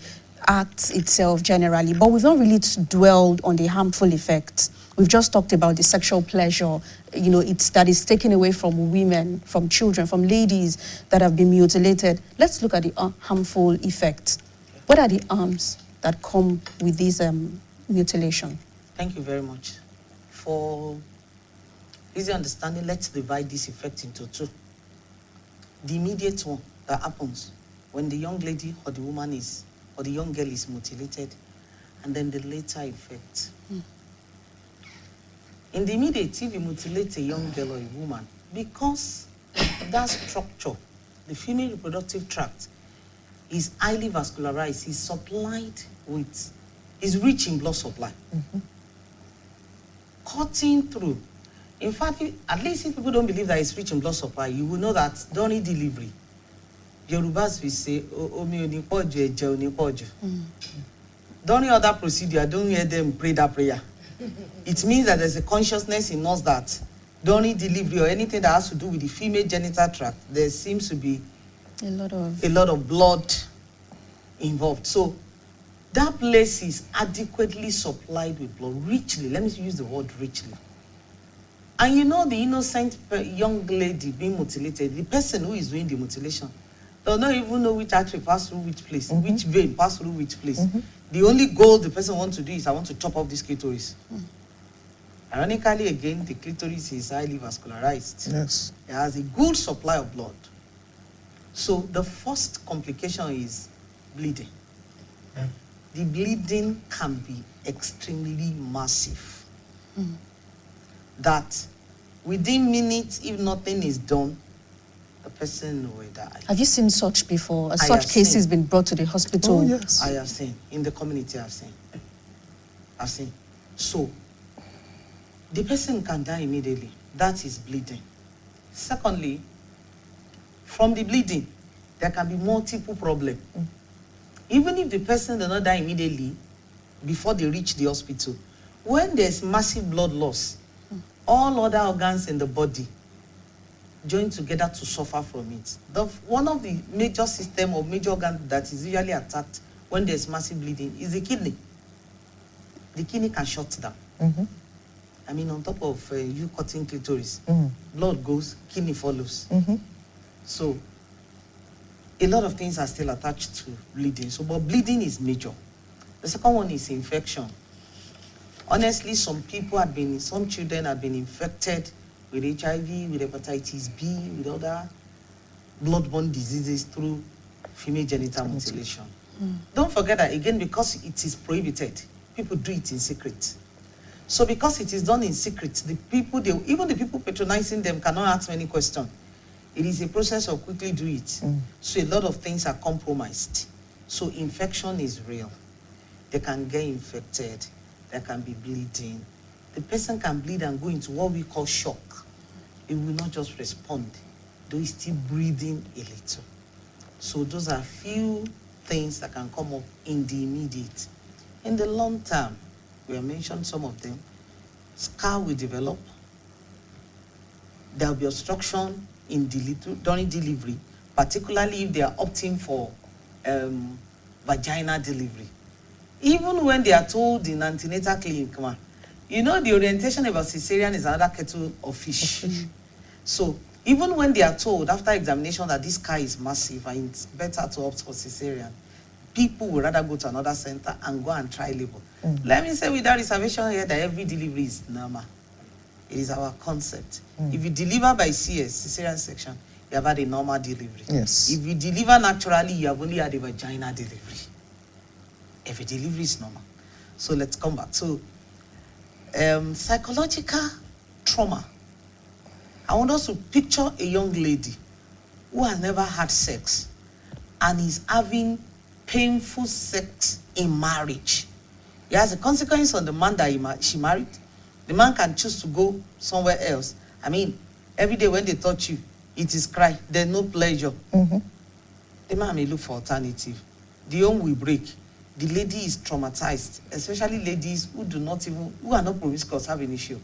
act itself generally, but we've not really dwelled on the harmful effects. We've just talked about the sexual pleasure, that is taken away from women, from children, from ladies that have been mutilated. Let's look at the harmful effects. What are the harms that come with this mutilation? Thank you very much. For easy understanding, let's divide this effect into two. The immediate one that happens when the young lady or the woman or the young girl is mutilated, and then the later effect. In the immediate, if you mutilate a young girl or a woman, because that structure, the female reproductive tract, is highly vascularized, is rich in blood supply. Cutting through. In fact, at least if people don't believe that it's rich in blood supply, you will know that during delivery, Yorubas will say, Omi onipoju, eje onipoju. During other procedure, I don't hear them pray that prayer. It means that there's a consciousness in us that during delivery or anything that has to do with the female genital tract, there seems to be a lot of blood involved. So that place is adequately supplied with blood, richly. Let me use the word richly. And the innocent young lady being mutilated, the person who is doing the mutilation, does not even know which artery passed through which place, which vein passed through which place. The only goal the person wants to do is, I want to chop off this clitoris. Ironically, again, the clitoris is highly vascularized. Yes. It has a good supply of blood. So the first complication is bleeding. The bleeding can be extremely massive. That within minutes, if nothing is done, the person will die. Have you seen such before? Such cases been brought to the hospital? Oh, yes. I have seen. In the community, I've seen. So, the person can die immediately. That is bleeding. Secondly, from the bleeding, there can be multiple problems. Even if the person does not die immediately, before they reach the hospital, when there's massive blood loss, all other organs in the body join together to suffer from it. One of the major system or major organ that is usually attacked when there's massive bleeding is the kidney. The kidney can shut down. I mean, on top of you cutting clitoris, blood goes, kidney follows. So, a lot of things are still attached to bleeding. So, but bleeding is major. The second one is infection. Honestly, some children have been infected with HIV, with hepatitis B, with other bloodborne diseases through female genital mutilation. Don't forget that, again, because it is prohibited, people do it in secret. So because it is done in secret, even the people patronizing them cannot ask many questions. It is a process of quickly do it. So a lot of things are compromised. So infection is real. They can get infected. There can be bleeding. The person can bleed and go into what we call shock. It will not just respond, though it's still breathing a little. So those are few things that can come up in the immediate. In the long term, we have mentioned some of them. Scar will develop. There will be obstruction during delivery, particularly if they are opting for vaginal delivery. Even when they are told in antenatal clinic, the orientation about cesarean is another kettle of fish. So even when they are told after examination that this scar is massive and it's better to opt for cesarean, people will rather go to another center and go and try labor. Let me say without reservation here that every delivery is normal. It is our concept. If you deliver by CS, cesarean section, you have had a normal delivery. Yes. If you deliver naturally, you have only had a vaginal delivery. Every delivery is normal. So let's come back. So psychological trauma. I want us to picture a young lady who has never had sex and is having painful sex in marriage. It has a consequence on the man that she married. The man can choose to go somewhere else. I mean, every day when they touch you, it is cry. There's no pleasure. The man may look for alternative. The home will break. The lady is traumatized, especially ladies who are not promiscuous, have an issue.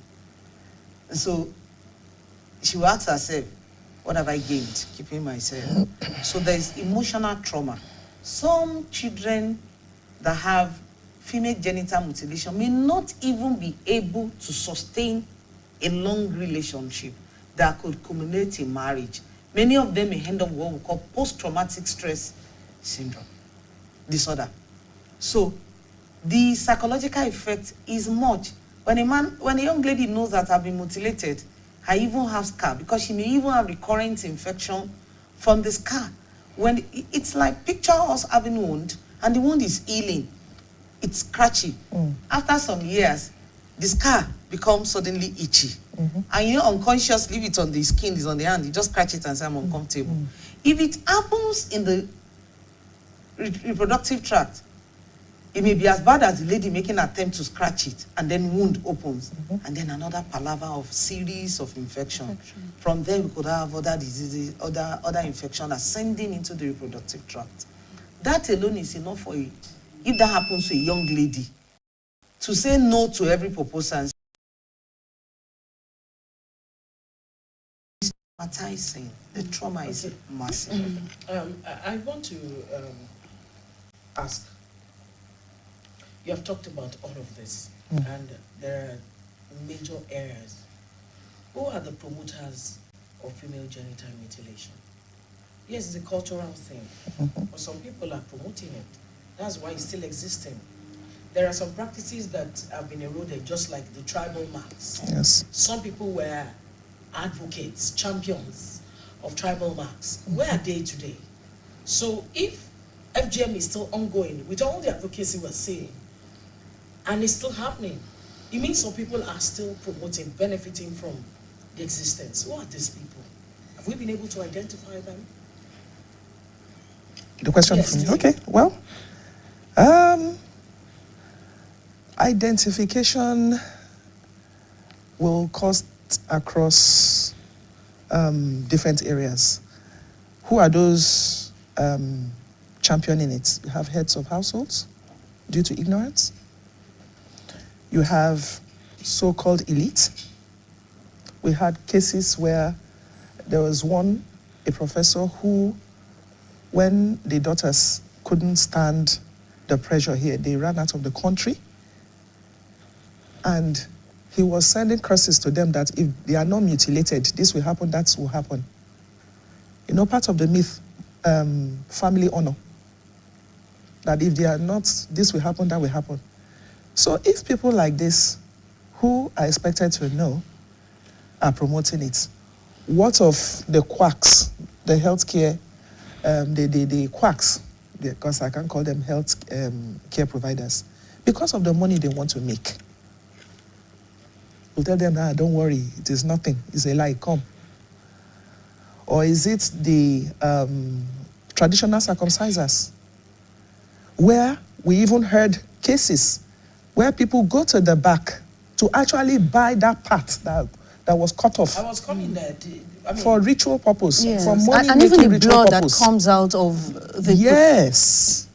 And so she will ask herself, what have I gained keeping myself? So there is emotional trauma. Some children that have female genital mutilation may not even be able to sustain a long relationship that could culminate in marriage. Many of them may end up what we call post-traumatic stress syndrome disorder. So the psychological effect is much. When a young lady knows that I've been mutilated, I even have scar, because she may even have recurrent infection from the scar. When it's like, picture us having a wound and the wound is healing. It's scratchy. After some years, the scar becomes suddenly itchy. And you know, unconsciously, if it's on the skin, it's on the hand, you just scratch it and say, I'm uncomfortable. If it happens in the reproductive tract, it may be as bad as the lady making an attempt to scratch it, and then wound opens, and then another palaver of series of infection. From there, we could have other diseases, other infection ascending into the reproductive tract. That alone is enough for you. If that happens to a young lady, to say no to every proposal, traumatizing. The trauma is massive. I want to ask. You have talked about all of this, and there are major areas. Who are the promoters of female genital mutilation? Yes, it's a cultural thing, but some people are promoting it. That's why it's still existing. There are some practices that have been eroded, just like the tribal marks. Yes. Some people were advocates, champions of tribal marks. Where are they today? So if FGM is still ongoing, with all the advocacy we're seeing, and it's still happening, it means some people are still promoting, benefiting from the existence. Who are these people? Have we been able to identify them? The question Yes, from you. please. Okay, well, identification will cost across different areas. Who are those championing it? You have heads of households due to ignorance. You have so-called elite. We had cases where there was a professor who, when the daughters couldn't stand the pressure here, they ran out of the country. And he was sending curses to them that if they are not mutilated, this will happen, that will happen. You know, part of the myth, family honor, that if they are not, this will happen, that will happen. So if people like this, who are expected to know, are promoting it, what of the quacks, the healthcare, the quacks, because I can't call them health care providers, because of the money they want to make? We'll tell them, don't worry, it is nothing, it's a lie, come. Or is it the traditional circumcisers, where we even heard cases where people go to the back to actually buy that part that was cut off. I was coming there. For ritual purpose, yes. for money and even the ritual blood purpose. that comes out of the Yes.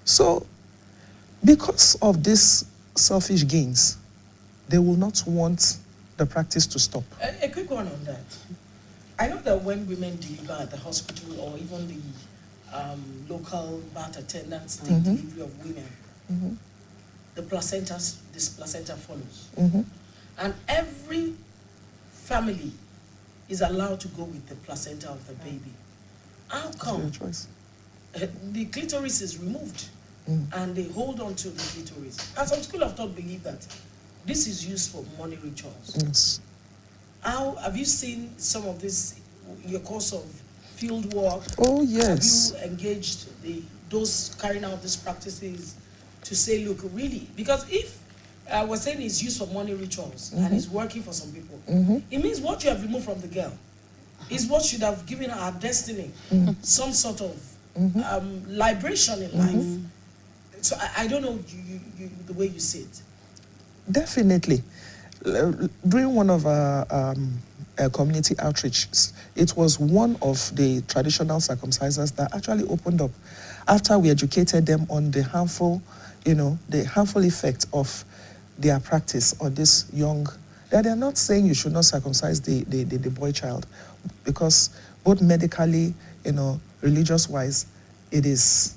So, because of these selfish gains, they will not want the practice to stop. A quick one on that. I know that when women deliver at the hospital or even the local birth attendants take delivery of women, this placenta follows. And every family is allowed to go with the placenta of the baby. How come the clitoris is removed and they hold on to the clitoris? And some school of thought believe that this is used for money rituals. Yes. How have you seen some of this in your course of field work? Oh, yes. Have you engaged those carrying out these practices to say, look, really, because if we're saying it's used for money rituals and it's working for some people, it means what you have removed from the girl is what should have given her destiny, some sort of liberation in life. So I don't know the way you see it. Definitely. During one of our community outreaches, it was one of the traditional circumcisers that actually opened up after we educated them on the harmful, the harmful effect of their practice on this young. That they are not saying you should not circumcise the boy child, because both medically, religious-wise, it is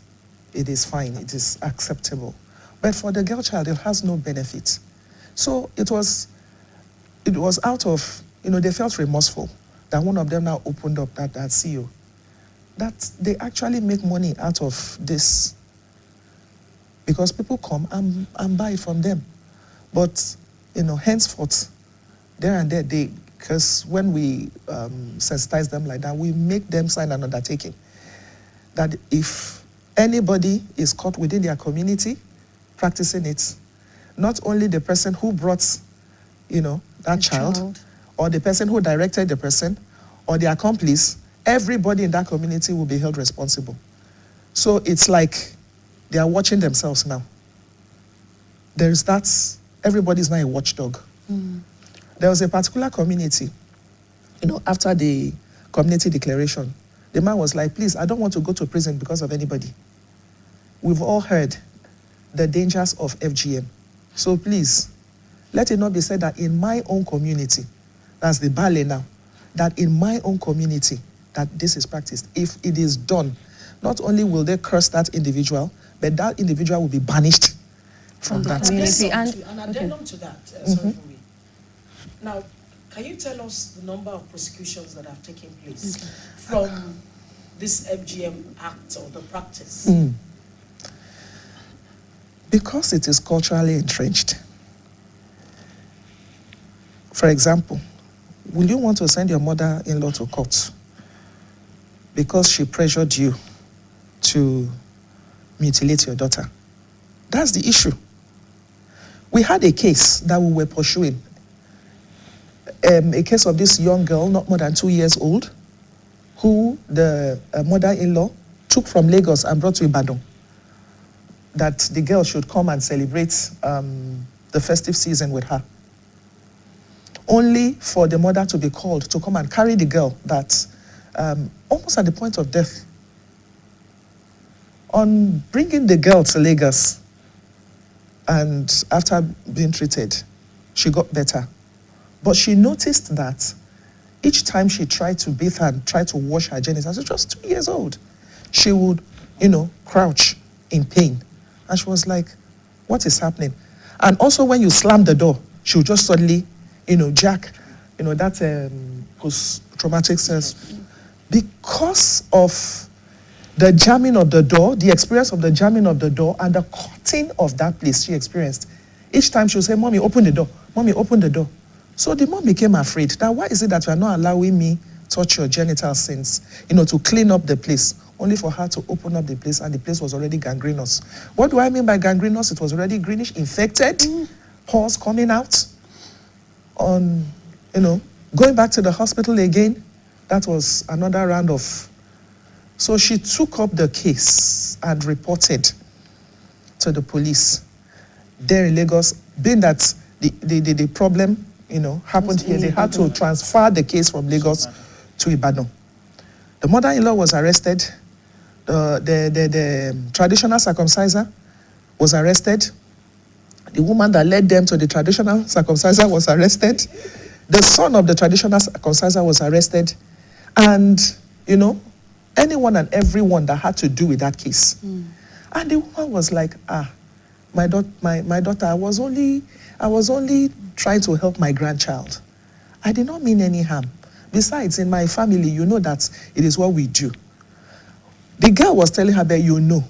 fine, it is acceptable. But for the girl child, it has no benefit. So it was out of, they felt remorseful that one of them now opened up that CEO, that they actually make money out of this because people come and buy from them. But, henceforth, there and there, because when we sensitize them like that, we make them sign an undertaking that if anybody is caught within their community practicing it, not only the person who brought, that child, or the person who directed the person, or the accomplice, everybody in that community will be held responsible. So it's like they are watching themselves now. There's that, everybody's now a watchdog. There was a particular community, after the community declaration, the man was like, please, I don't want to go to prison because of anybody. We've all heard the dangers of FGM. So please, let it not be said that in my own community, that's the ballet now, that in my own community, that this is practiced. If it is done, not only will they curse that individual, but that individual will be banished from that community. An addendum to that, sorry for me. Now, can you tell us the number of prosecutions that have taken place from this FGM act or the practice? Because it is culturally entrenched. For example, will you want to send your mother-in-law to court because she pressured you to mutilate your daughter? That's the issue. We had a case that we were pursuing, a case of this young girl, not more than 2 years old, who the mother-in-law took from Lagos and brought to Ibadan, that the girl should come and celebrate the festive season with her. Only for the mother to be called to come and carry the girl that almost at the point of death. On bringing the girl to Lagos, and after being treated, she got better. But she noticed that each time she tried to bathe her and try to wash her genitals, she was just 2 years old, she would, crouch in pain. And she was like, what is happening? And also when you slam the door, she would just suddenly, jack, that post-traumatic stress. Because of the jamming of the door, the experience of the jamming of the door and the cutting of that place she experienced. Each time she would say, Mommy, open the door. Mommy, open the door. So the mom became afraid that why is it that you are not allowing me touch your genital since, to clean up the place, only for her to open up the place, and the place was already gangrenous. What do I mean by gangrenous? It was already greenish, infected, pores coming out. Going back to the hospital again, that was another round of. So she took up the case and reported to the police there in Lagos. Being that the problem, happened here, they had to transfer the case from Lagos to Ibadan. The mother-in-law was arrested. The traditional circumciser was arrested. The woman that led them to the traditional circumciser was arrested. The son of the traditional circumciser was arrested. And, anyone and everyone that had to do with that case. And the woman was like, my daughter, I was only trying to help my grandchild. I did not mean any harm. Besides, in my family, you know that it is what we do. The girl was telling her that you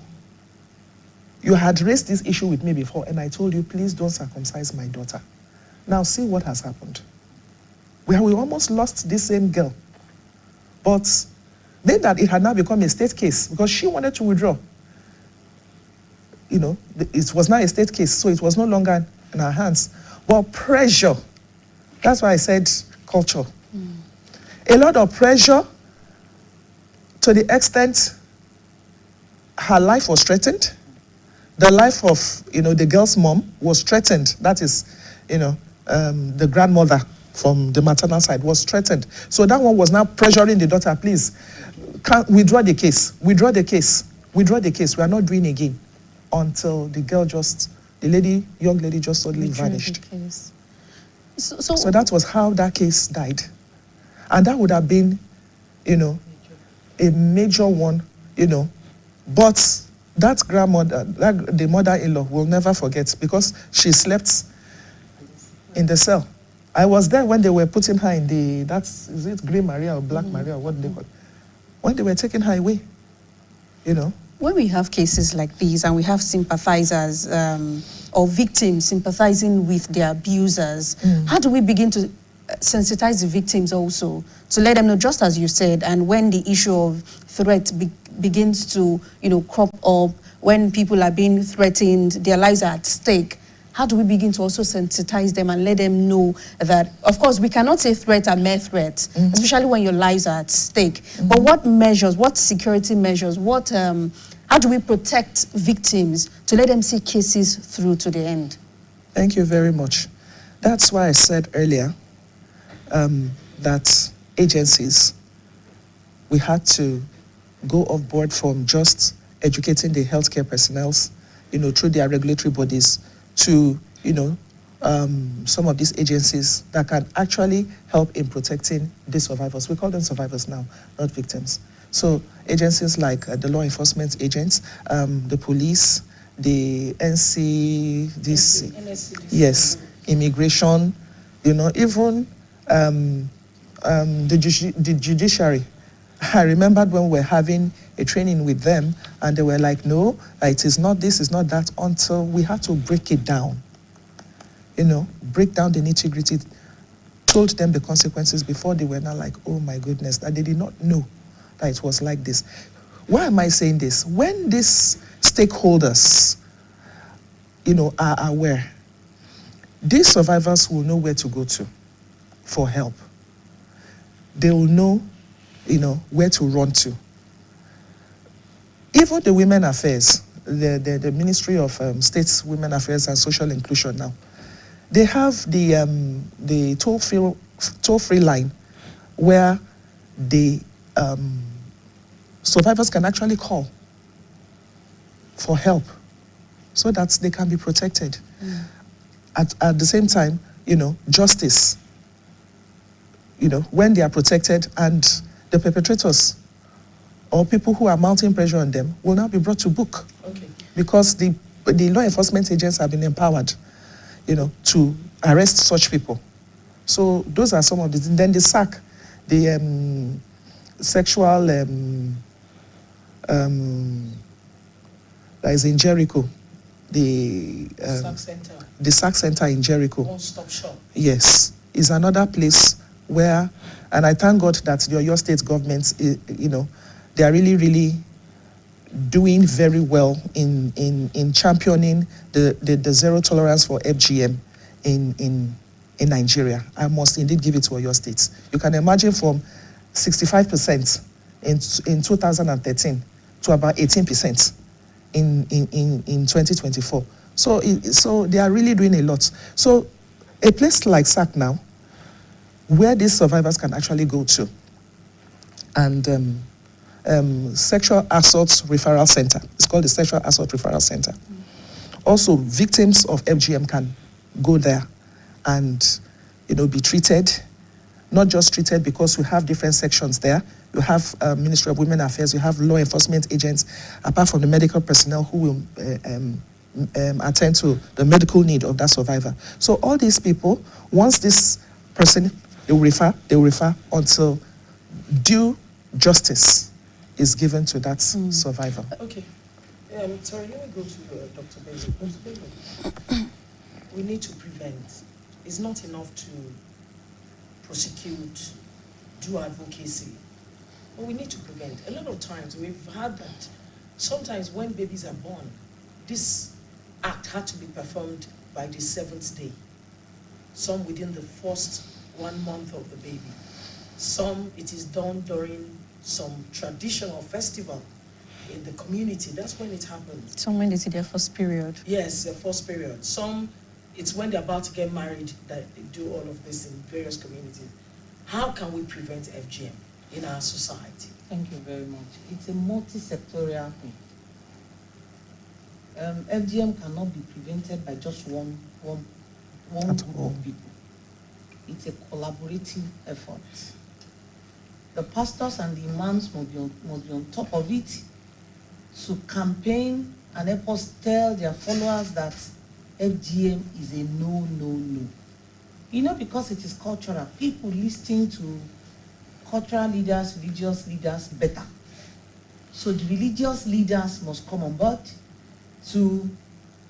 had raised this issue with me before, and I told you, please don't circumcise my daughter. Now see what has happened. We almost lost this same girl. But then that it had now become a state case because she wanted to withdraw. it was now a state case, so it was no longer in our hands. But pressure, that's why I said culture. A lot of pressure to the extent her life was threatened. The life of, the girl's mom was threatened. That is, the grandmother from the maternal side was threatened. So that one was now pressuring the daughter, please, withdraw the case, withdraw the case, withdraw the case. We are not doing again. Until the girl young lady just suddenly vanished. So that was how that case died. And that would have been, a major one, But that grandmother, the mother-in-law will never forget, because she slept in the cell. I was there when they were putting her in is it Grey Maria or Black Maria, or what do they call it? When they were taking her away, When we have cases like these and we have sympathizers or victims sympathizing with their abusers, how do we begin to sensitize the victims also, to let them know, just as you said, and when the issue of threat begins to, crop up, when people are being threatened, their lives are at stake, how do we begin to also sensitize them and let them know that, of course, we cannot say threat are mere threats, especially when your lives are at stake. But what measures, what security measures, how do we protect victims to let them see cases through to the end? Thank you very much. That's why I said earlier that agencies, we had to go off board from just educating the healthcare personnel, through their regulatory bodies, to, some of these agencies that can actually help in protecting the survivors. We call them survivors now, not victims. So agencies like the law enforcement agents, the police, the NCDC, yes, immigration, even the judiciary. I remembered when we were having a training with them, and they were like, no, it is not this, it's not that, until we had to break it down. Break down the nitty-gritty, told them the consequences before they were not like, oh my goodness, that they did not know that it was like this. Why am I saying this? When these stakeholders, are aware, these survivors will know where to go to for help. They will know, where to run to. Even the Women Affairs, the Ministry of State's Women Affairs and Social Inclusion now, they have the toll-free line where the survivors can actually call for help so that they can be protected. At the same time, justice, when they are protected, and the perpetrators or people who are mounting pressure on them will now be brought to book. Okay. Because the law enforcement agents have been empowered, to arrest such people. So those are some of the, then the SAC, the sexual, that is in Jericho, the SAC Center in Jericho. One-stop shop. Yes, is another place where, and I thank God that your state governments, they are really, really doing very well in championing the zero tolerance for FGM in Nigeria. I must indeed give it to your states. You can imagine from 65% in 2013 to about 18% in 2024. So they are really doing a lot. So a place like SAC now, where these survivors can actually go to, and Sexual Assault Referral Center. It's called the Sexual Assault Referral Center. Also, victims of FGM can go there and, be treated. Not just treated, because we have different sections there. You have Ministry of Women Affairs, you have law enforcement agents, apart from the medical personnel who will attend to the medical need of that survivor. So all these people, once this person, they will refer until due justice is given to that survivor. Okay. Sorry, let me go to Dr. Bello. Dr. Bello, we need to prevent. It's not enough to prosecute, do advocacy, but we need to prevent. A lot of times we've had that. Sometimes when babies are born, this act had to be performed by the 7th day. Some within the first 1 month of the baby. Some it is done during some traditional festival in the community. That's when it happens. Some when they see their first period. Yes, their first period. Some, it's when they're about to get married that they do all of this in various communities. How can we prevent FGM in our society? Thank you very much. It's a multi-sectorial thing. FGM cannot be prevented by just one group of people. It's a collaborative effort. The pastors and the imams must be on top of it to campaign and help us tell their followers that FGM is a no. You know, because it is cultural, people listen to cultural leaders, religious leaders better. So the religious leaders must come on board.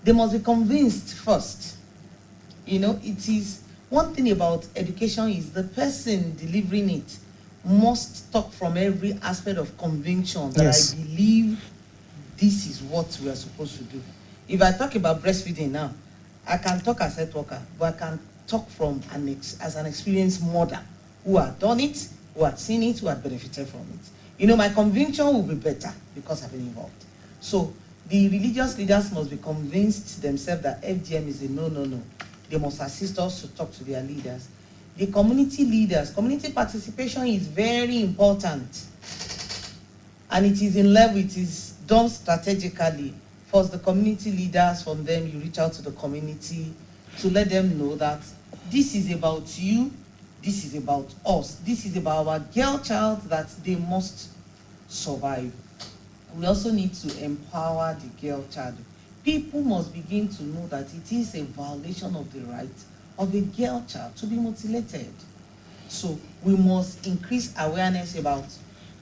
They must be convinced first. You know, it is one thing about education is the person delivering it must talk from every aspect of conviction that I believe this is what we are supposed to do. If I talk about breastfeeding now, I can talk as a health worker, but I can talk from as an experienced mother who had done it, who had seen it, who had benefited from it. You know, my conviction will be better because I've been involved. So the religious leaders must be convinced themselves that FGM is a no. They must assist us to talk to their leaders. The community leaders, community participation is very important. And it is in level, it is done strategically. First, the community leaders, from them, you reach out to the community to let them know that this is about you, this is about us, this is about our girl child that they must survive. We also need to empower the girl child. People must begin to know that it is a violation of the right of a girl child to be mutilated. So we must increase awareness about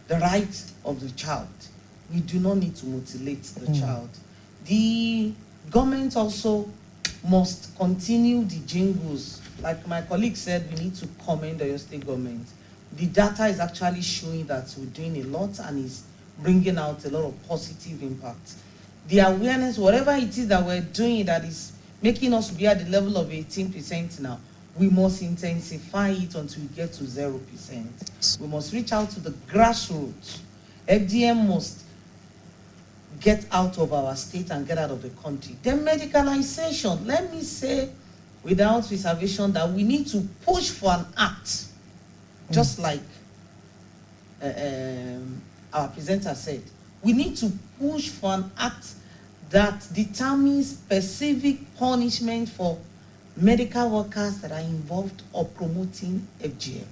the right of the child. We do not need to mutilate the child. The government also must continue the jingles. Like my colleague said, we need to commend the state government. The data is actually showing that we're doing a lot and is bringing out a lot of positive impact. The awareness, whatever it is that we're doing that is making us be at the level of 18% now, we must intensify it until we get to 0%. We must reach out to the grassroots. FGM must get out of our state and get out of the country. Then medicalization, let me say without reservation that we need to push for an act, just like our presenter said. We need to push for an act that determines specific punishment for medical workers that are involved or promoting FGM.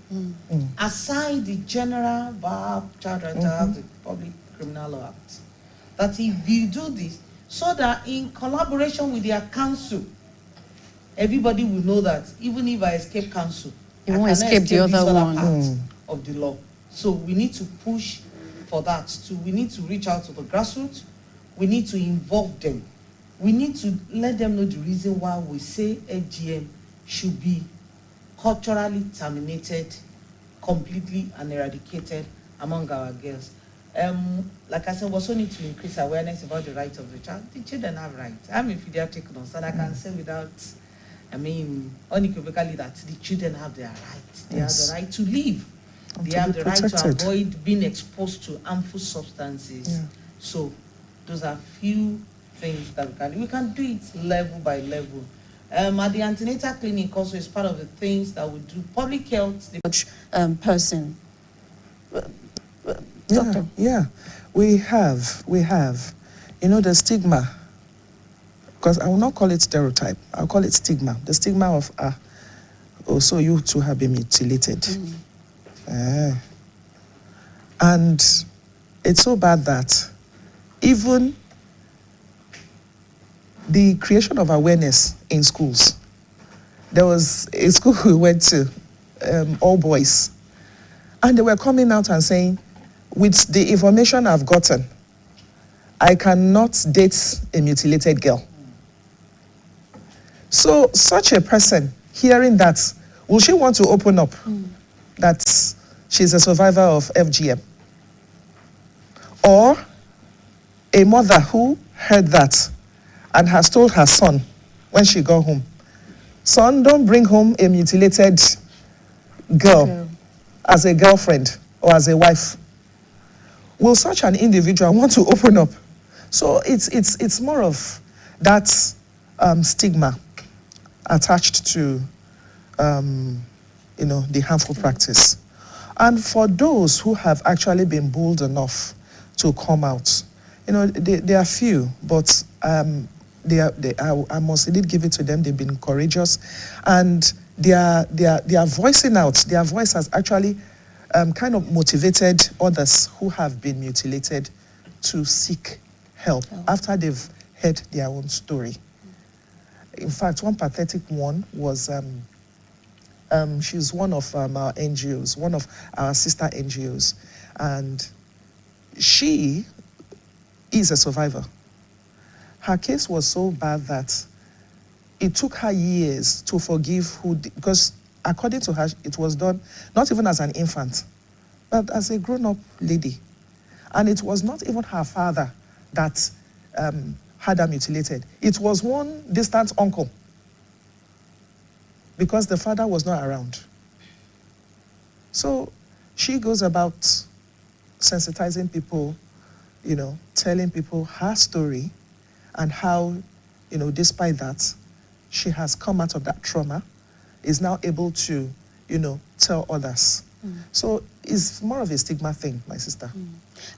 Aside the general VAP, Child Rights Act, the Public Criminal Law Act. That if you do this, so that in collaboration with their council, everybody will know that even if I escape council, you won't escape the other one part of the law. So we need to push for that too. We need to reach out to the grassroots. We need to involve them. We need to let them know the reason why we say FGM should be culturally terminated, completely and eradicated among our girls. Like I said, we also need to increase awareness about the rights of the child. The children have rights. I'm a pediatric nurse, and I can say without, unequivocally that the children have their rights. They have the right to live. They have the right to avoid being exposed to harmful substances. So those are few things that we can do it level by level. At the antenatal clinic also is part of the things that we do. Public health, the person. Doctor. Yeah, we have. You know, the stigma, because I will not call it stereotype, I'll call it stigma. The stigma of, so you too have been mutilated. And it's so bad that even the creation of awareness in schools. There was a school we went to, all boys, and they were coming out and saying, with the information I've gotten, I cannot date a mutilated girl. So such a person, hearing that, will she want to open up that she's a survivor of FGM? Or a mother who heard that and has told her son when she got home, son, don't bring home a mutilated girl as a girlfriend or as a wife. Will such an individual want to open up? So it's more of that stigma attached to the harmful practice. And for those who have actually been bold enough to come out, they are few, but I must indeed give it to them. They've been courageous, and they are voicing out. Their voice has actually kind of motivated others who have been mutilated to seek help after they've heard their own story. In fact, one pathetic one was she's one of our NGOs, one of our sister NGOs, and she is a survivor. Her case was so bad that it took her years to forgive because according to her, it was done not even as an infant, but as a grown-up lady. And it was not even her father that had her mutilated. It was one distant uncle, because the father was not around. So she goes about sensitizing people, telling people her story and how, despite that, she has come out of that trauma, is now able to, tell others. So it's more of a stigma thing, my sister.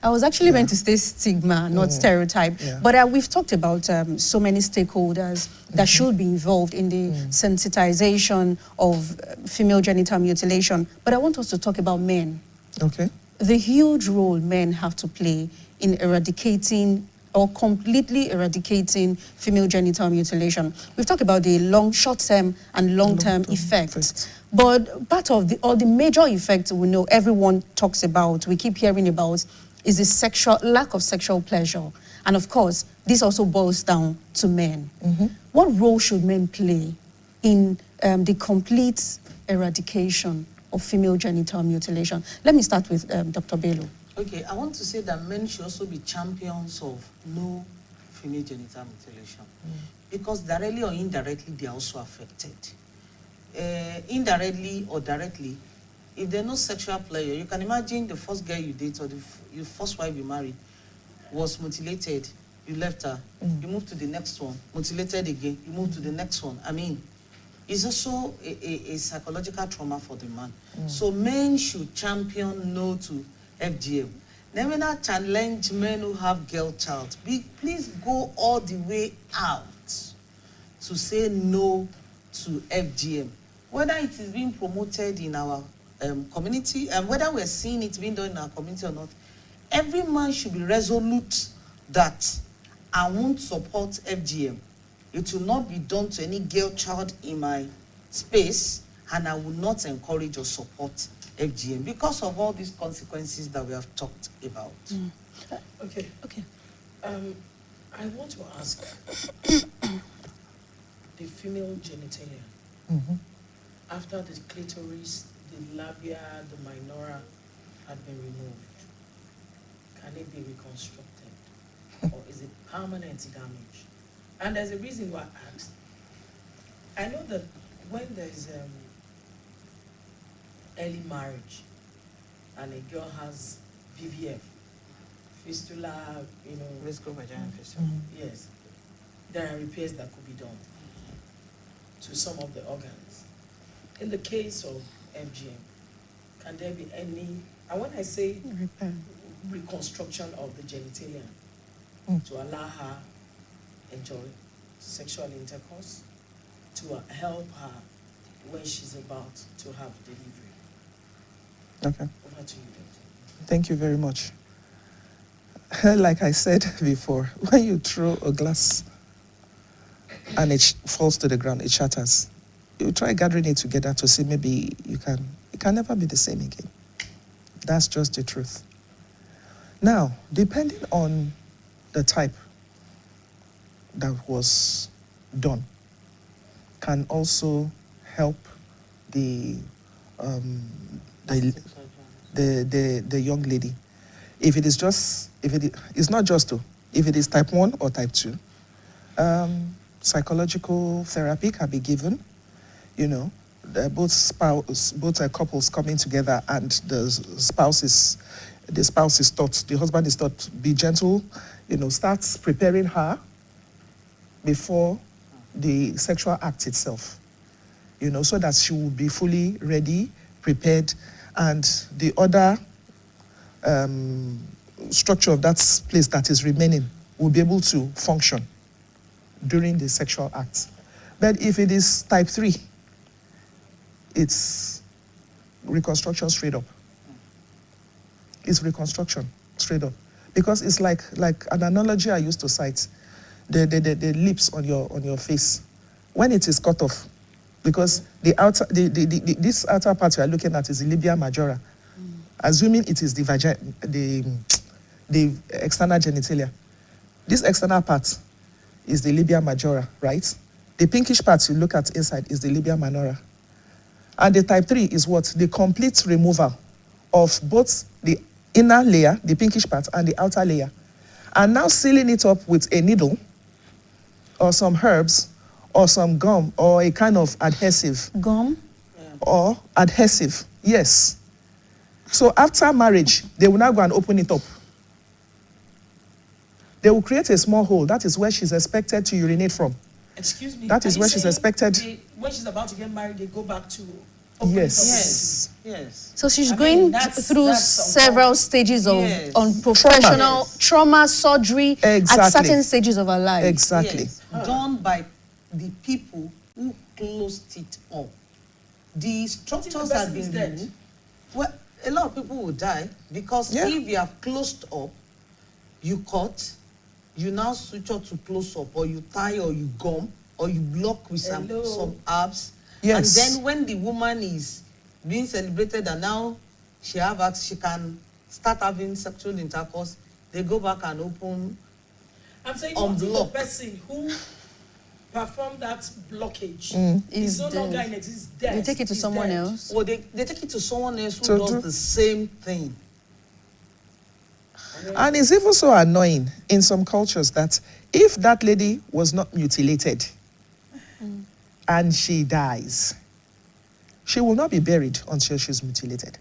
I was actually meant to say stigma, not stereotype. But we've talked about so many stakeholders that should be involved in the sensitization of female genital mutilation. But I want us to talk about men. Okay. The huge role men have to play in eradicating or completely eradicating female genital mutilation. We've talked about the short-term and long-term effects. But part of the major effects we know everyone talks about, we keep hearing about, is the lack of sexual pleasure. And of course, this also boils down to men. What role should men play in the complete eradication of female genital mutilation? Let me start with Dr. Bello. Okay, I want to say that men should also be champions of no female genital mutilation. Because directly or indirectly, they are also affected. Indirectly or directly, if there's no sexual pleasure, you can imagine the first girl you date or your first wife you married was mutilated, you left her, you moved to the next one, mutilated again, you moved to the next one. I mean, it's also a psychological trauma for the man. So men should champion no to FGM. Then when I challenge men who have girl child, please go all the way out to say no to FGM. Whether it is being promoted in our community, and whether we're seeing it being done in our community or not, every man should be resolute that I won't support FGM. It will not be done to any girl child in my space, and I will not encourage or support FGM because of all these consequences that we have talked about. Okay. I want to ask, the female genitalia, after the clitoris, the labia, the minora had been removed, can it be reconstructed? Or is it permanent damage? And there's a reason why I asked. I know that when there's early marriage and a girl has VVF, fistula, Visceral vaginal fistula. Yes, there are repairs that could be done to some of the organs. In the case of FGM, can there be any, and when I say reconstruction of the genitalia to allow her enjoy sexual intercourse, to help her when she's about to have delivery? Okay. Over to you, Doctor. Thank you very much. Like I said before, when you throw a glass and it falls to the ground, it shatters. You try gathering it together to see maybe it can never be the same again. That's just the truth. Now, depending on the type that was done, can also help the young lady. If it is not just if it is type 1 or type 2, Psychological therapy can be given, you know, both couples coming together, and the spouse is taught, the husband is taught, be gentle, you know, starts preparing her before the sexual act itself, you know, so that she will be fully ready, prepared, and the other structure of that place that is remaining will be able to function during the sexual act. But if it is type 3, it's reconstruction straight up. It's reconstruction straight up. Because it's like an analogy I used to cite, the lips on your face. When it is cut off, because this outer part you are looking at is the labia majora. Assuming it is the external genitalia. This external part is the labia majora, right? The pinkish part you look at inside is the labia minora. And the type 3 is what? The complete removal of both the inner layer, the pinkish part, and the outer layer. And now sealing it up with a needle or some herbs or some gum or a kind of adhesive. Gum? Or adhesive, yes. So after marriage, they will now go and open it up. They will create a small hole. That is where she's expected to urinate from. Excuse me. That is where she's expected. When she's about to get married, they go back to. Yes. Yes. So she's going through several stages of unprofessional trauma, surgery at certain stages of her life. Exactly. Yes. Done by the people who closed it up. The structures have been removed. Well, a lot of people will die because if you have closed up, you cut, you now switch up to close up, or you tie, or you gum, or you block with some herbs. Yes. And then when the woman is being celebrated and now she can start having sexual intercourse, they go back and open. I'm saying the person who performed that blockage is no longer in existence. They take it to someone else. Or they take it to someone else who does the same thing. And it's even so annoying in some cultures that if that lady was not mutilated and she dies, she will not be buried until she's mutilated.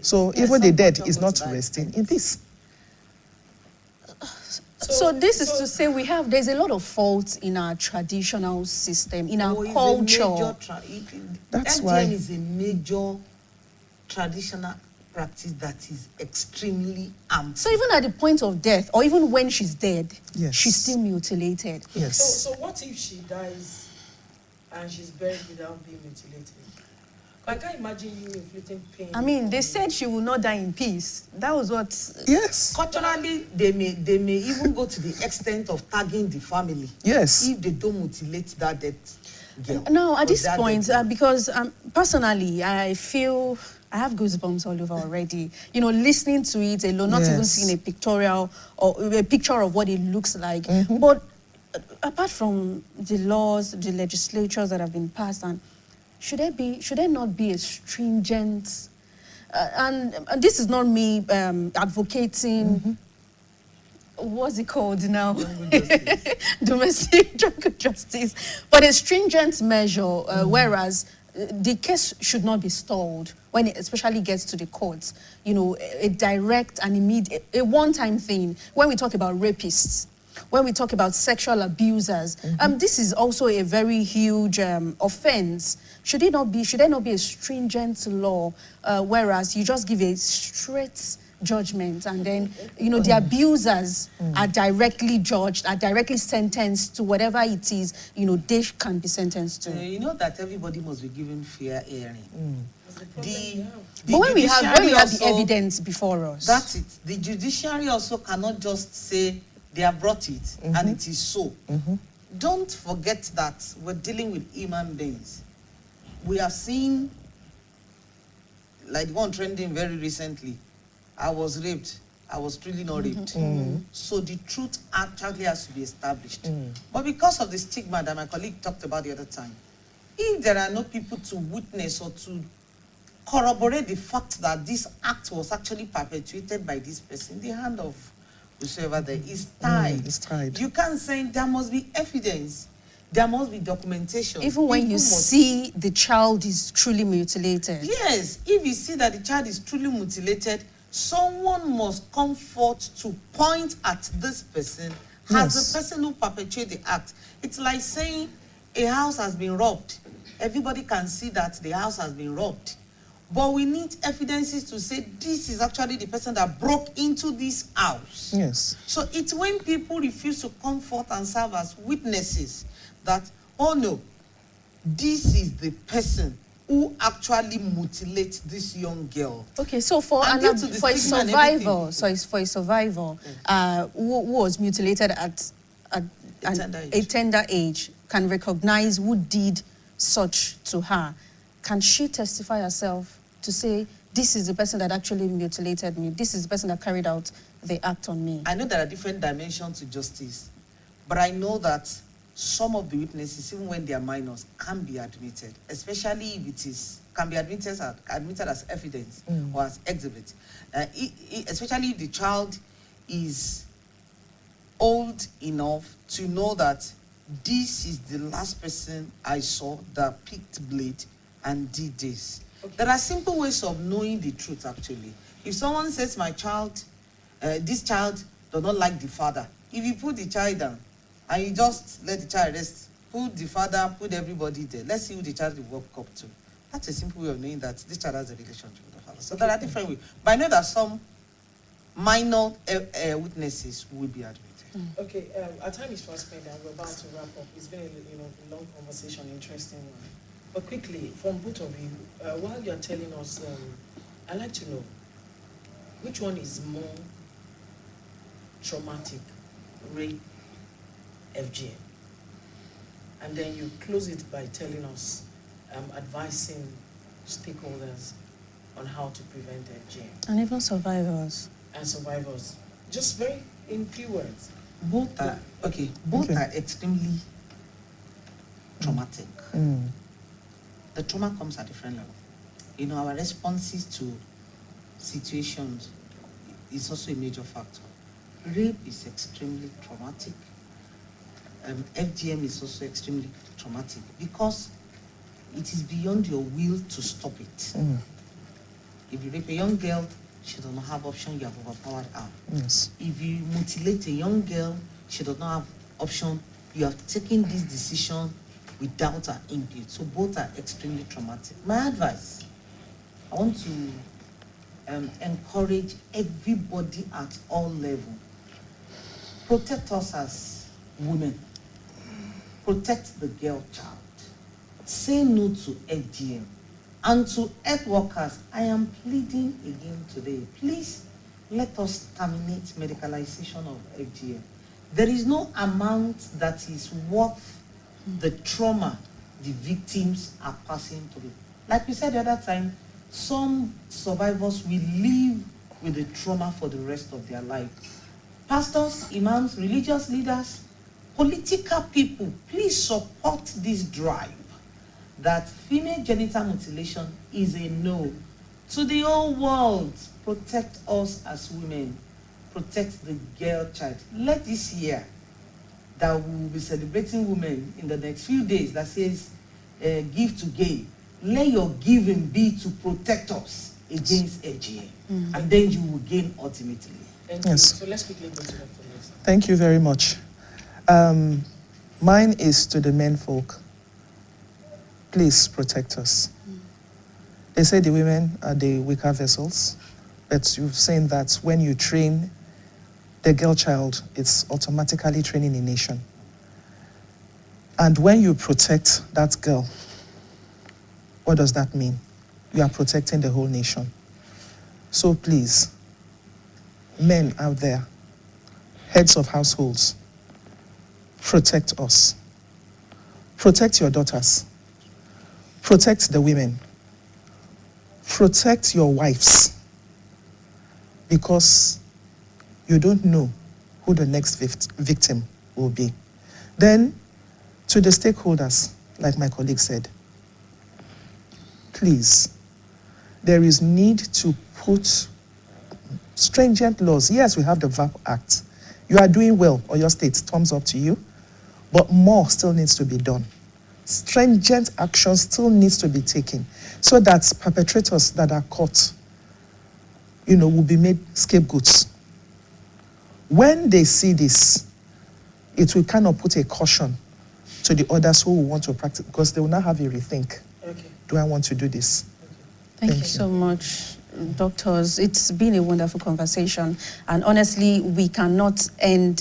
So even the dead is not resting in peace. So this is to say there's a lot of faults in our traditional system, in our culture. That's why FGM is a major traditional practice that is extremely harmful. So even at the point of death, or even when she's dead, yes, she's still mutilated. Yes. So what if she dies and she's buried without being mutilated? I can't imagine you inflicting pain. I mean, they said she will not die in peace. That was what... Yes. Culturally, they may even go to the extent of tagging the family. Yes. If they don't mutilate that dead girl. No, at this point, because personally, I feel... I have goosebumps all over already. You know, listening to it alone, not even seeing a pictorial or a picture of what it looks like. But apart from the laws, the legislatures that have been passed, and should there not be a stringent, and this is not me advocating, what's it called now? Domestic justice, but a stringent measure, whereas the case should not be stalled when it especially gets to the courts. You know, a direct and immediate, a one-time thing. When we talk about rapists, when we talk about sexual abusers, this is also a very huge offense. Should there not be a stringent law, whereas you just give a straight judgment, and then, you know, the abusers are directly judged, are directly sentenced to whatever it is, you know, they can be sentenced to. You know that everybody must be given fair hearing. But when we have the evidence before us, that's it. The judiciary also cannot just say they have brought it and it is so. Don't forget that we're dealing with human beings. We have seen, like the one trending very recently, I was raped. I was truly not raped. So the truth actually has to be established. But because of the stigma that my colleague talked about the other time, if there are no people to witness or to corroborate the fact that this act was actually perpetuated by this person, the hand of whosoever there is tied. It's tied. You can't say there must be evidence. There must be documentation. Even when you see the child is truly mutilated. Yes, if you see that the child is truly mutilated, someone must come forth to point at this person as the person who perpetrated the act. It's like saying a house has been robbed. Everybody can see that the house has been robbed. But we need evidences to say this is actually the person that broke into this house. Yes. So it's when people refuse to come forth and serve as witnesses that, oh no, this is the person who actually mutilates this young girl. Okay, so for a survivor, who was mutilated at a tender age, can recognize who did such to her. Can she testify herself to say, this is the person that actually mutilated me, this is the person that carried out the act on me? I know there are different dimensions to justice, but I know that some of the witnesses, even when they are minors, can be admitted, especially if it is, can be admitted as evidence or as exhibit. Especially if the child is old enough to know that this is the last person I saw that picked blade and did this. Okay. There are simple ways of knowing the truth, actually. If someone says, my child, this child does not like the father, if you put the child down and you just let the child rest, put the father, put everybody there, let's see who the child will walk up to. That's a simple way of knowing that this child has a relationship with the father. So there are different ways. But I know that some minor witnesses will be admitted. Okay, our time is fast spent and we're about to wrap up. It's been a long conversation, interesting one. But quickly, from both of you, while you're telling us, I'd like to know, which one is more traumatic, rape, FGM? And then you close it by telling us, advising stakeholders on how to prevent FGM. And even survivors. And survivors. Just very, in few words. Both are, both are extremely traumatic. The trauma comes at different level. Our responses to situations is also a major factor. Rape is extremely traumatic. FGM is also extremely traumatic because it is beyond your will to stop it. If you rape a young girl, she does not have option, you have overpowered her. Yes. If you mutilate a young girl, she does not have option, you have taken this decision without her input. So both are extremely traumatic. My advice, I want to encourage everybody at all levels. Protect us as women. Protect the girl child. Say no to FGM. And to health workers, I am pleading again today. Please let us terminate medicalization of FGM. There is no amount that is worth the trauma the victims are passing through. Like we said the other time, some survivors will live with the trauma for the rest of their life. Pastors, imams, religious leaders, political people, please support this drive that female genital mutilation is a no. To the whole world, protect us as women, protect the girl child. Let this year that we will be celebrating women in the next few days that says give to gain. Let your giving be to protect us against FGM. And then you will gain ultimately. Thank you. So let's quickly go to Dr. Lisa. Thank you very much. Mine is to the men folk. Please protect us. They say the women are the weaker vessels, but you've seen that when you train the girl child, it's automatically training a nation. And when you protect that girl, what does that mean? You are protecting the whole nation. So please, men out there, heads of households, protect us. Protect your daughters. Protect the women. Protect your wives. Because you don't know who the next victim will be. Then, to the stakeholders, like my colleague said, please, there is need to put stringent laws. Yes, we have the VAP Act, You are doing well, or your state, thumbs up to you, but more still needs to be done. Stringent action still needs to be taken so that perpetrators that are caught, will be made scapegoats. When they see this, it will kind of put a caution to the others who will want to practice, because they will now have a rethink. Okay. Do I want to do this? Thank you so much, doctors. It's been a wonderful conversation, and honestly, we cannot end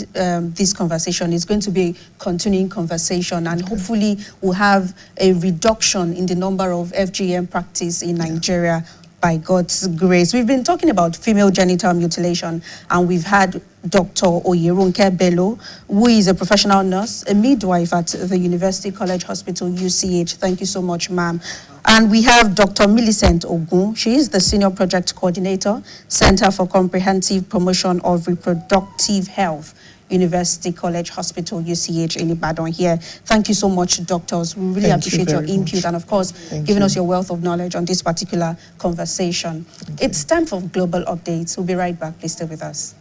this conversation. It's going to be a continuing conversation, and hopefully we'll have a reduction in the number of FGM practice in Nigeria by God's grace. We've been talking about female genital mutilation, and we've had Dr. Oyerunke Bello, who is a professional nurse, a midwife at the University College Hospital, UCH. Thank you so much, ma'am. And we have Dr. Millicent Ogun. She is the Senior Project Coordinator, Center for Comprehensive Promotion of Reproductive Health, University College Hospital, UCH in Ibadan here. Thank you so much, doctors. We really appreciate your input and, of course, giving us your wealth of knowledge on this particular conversation. It's time for global updates. We'll be right back. Please stay with us.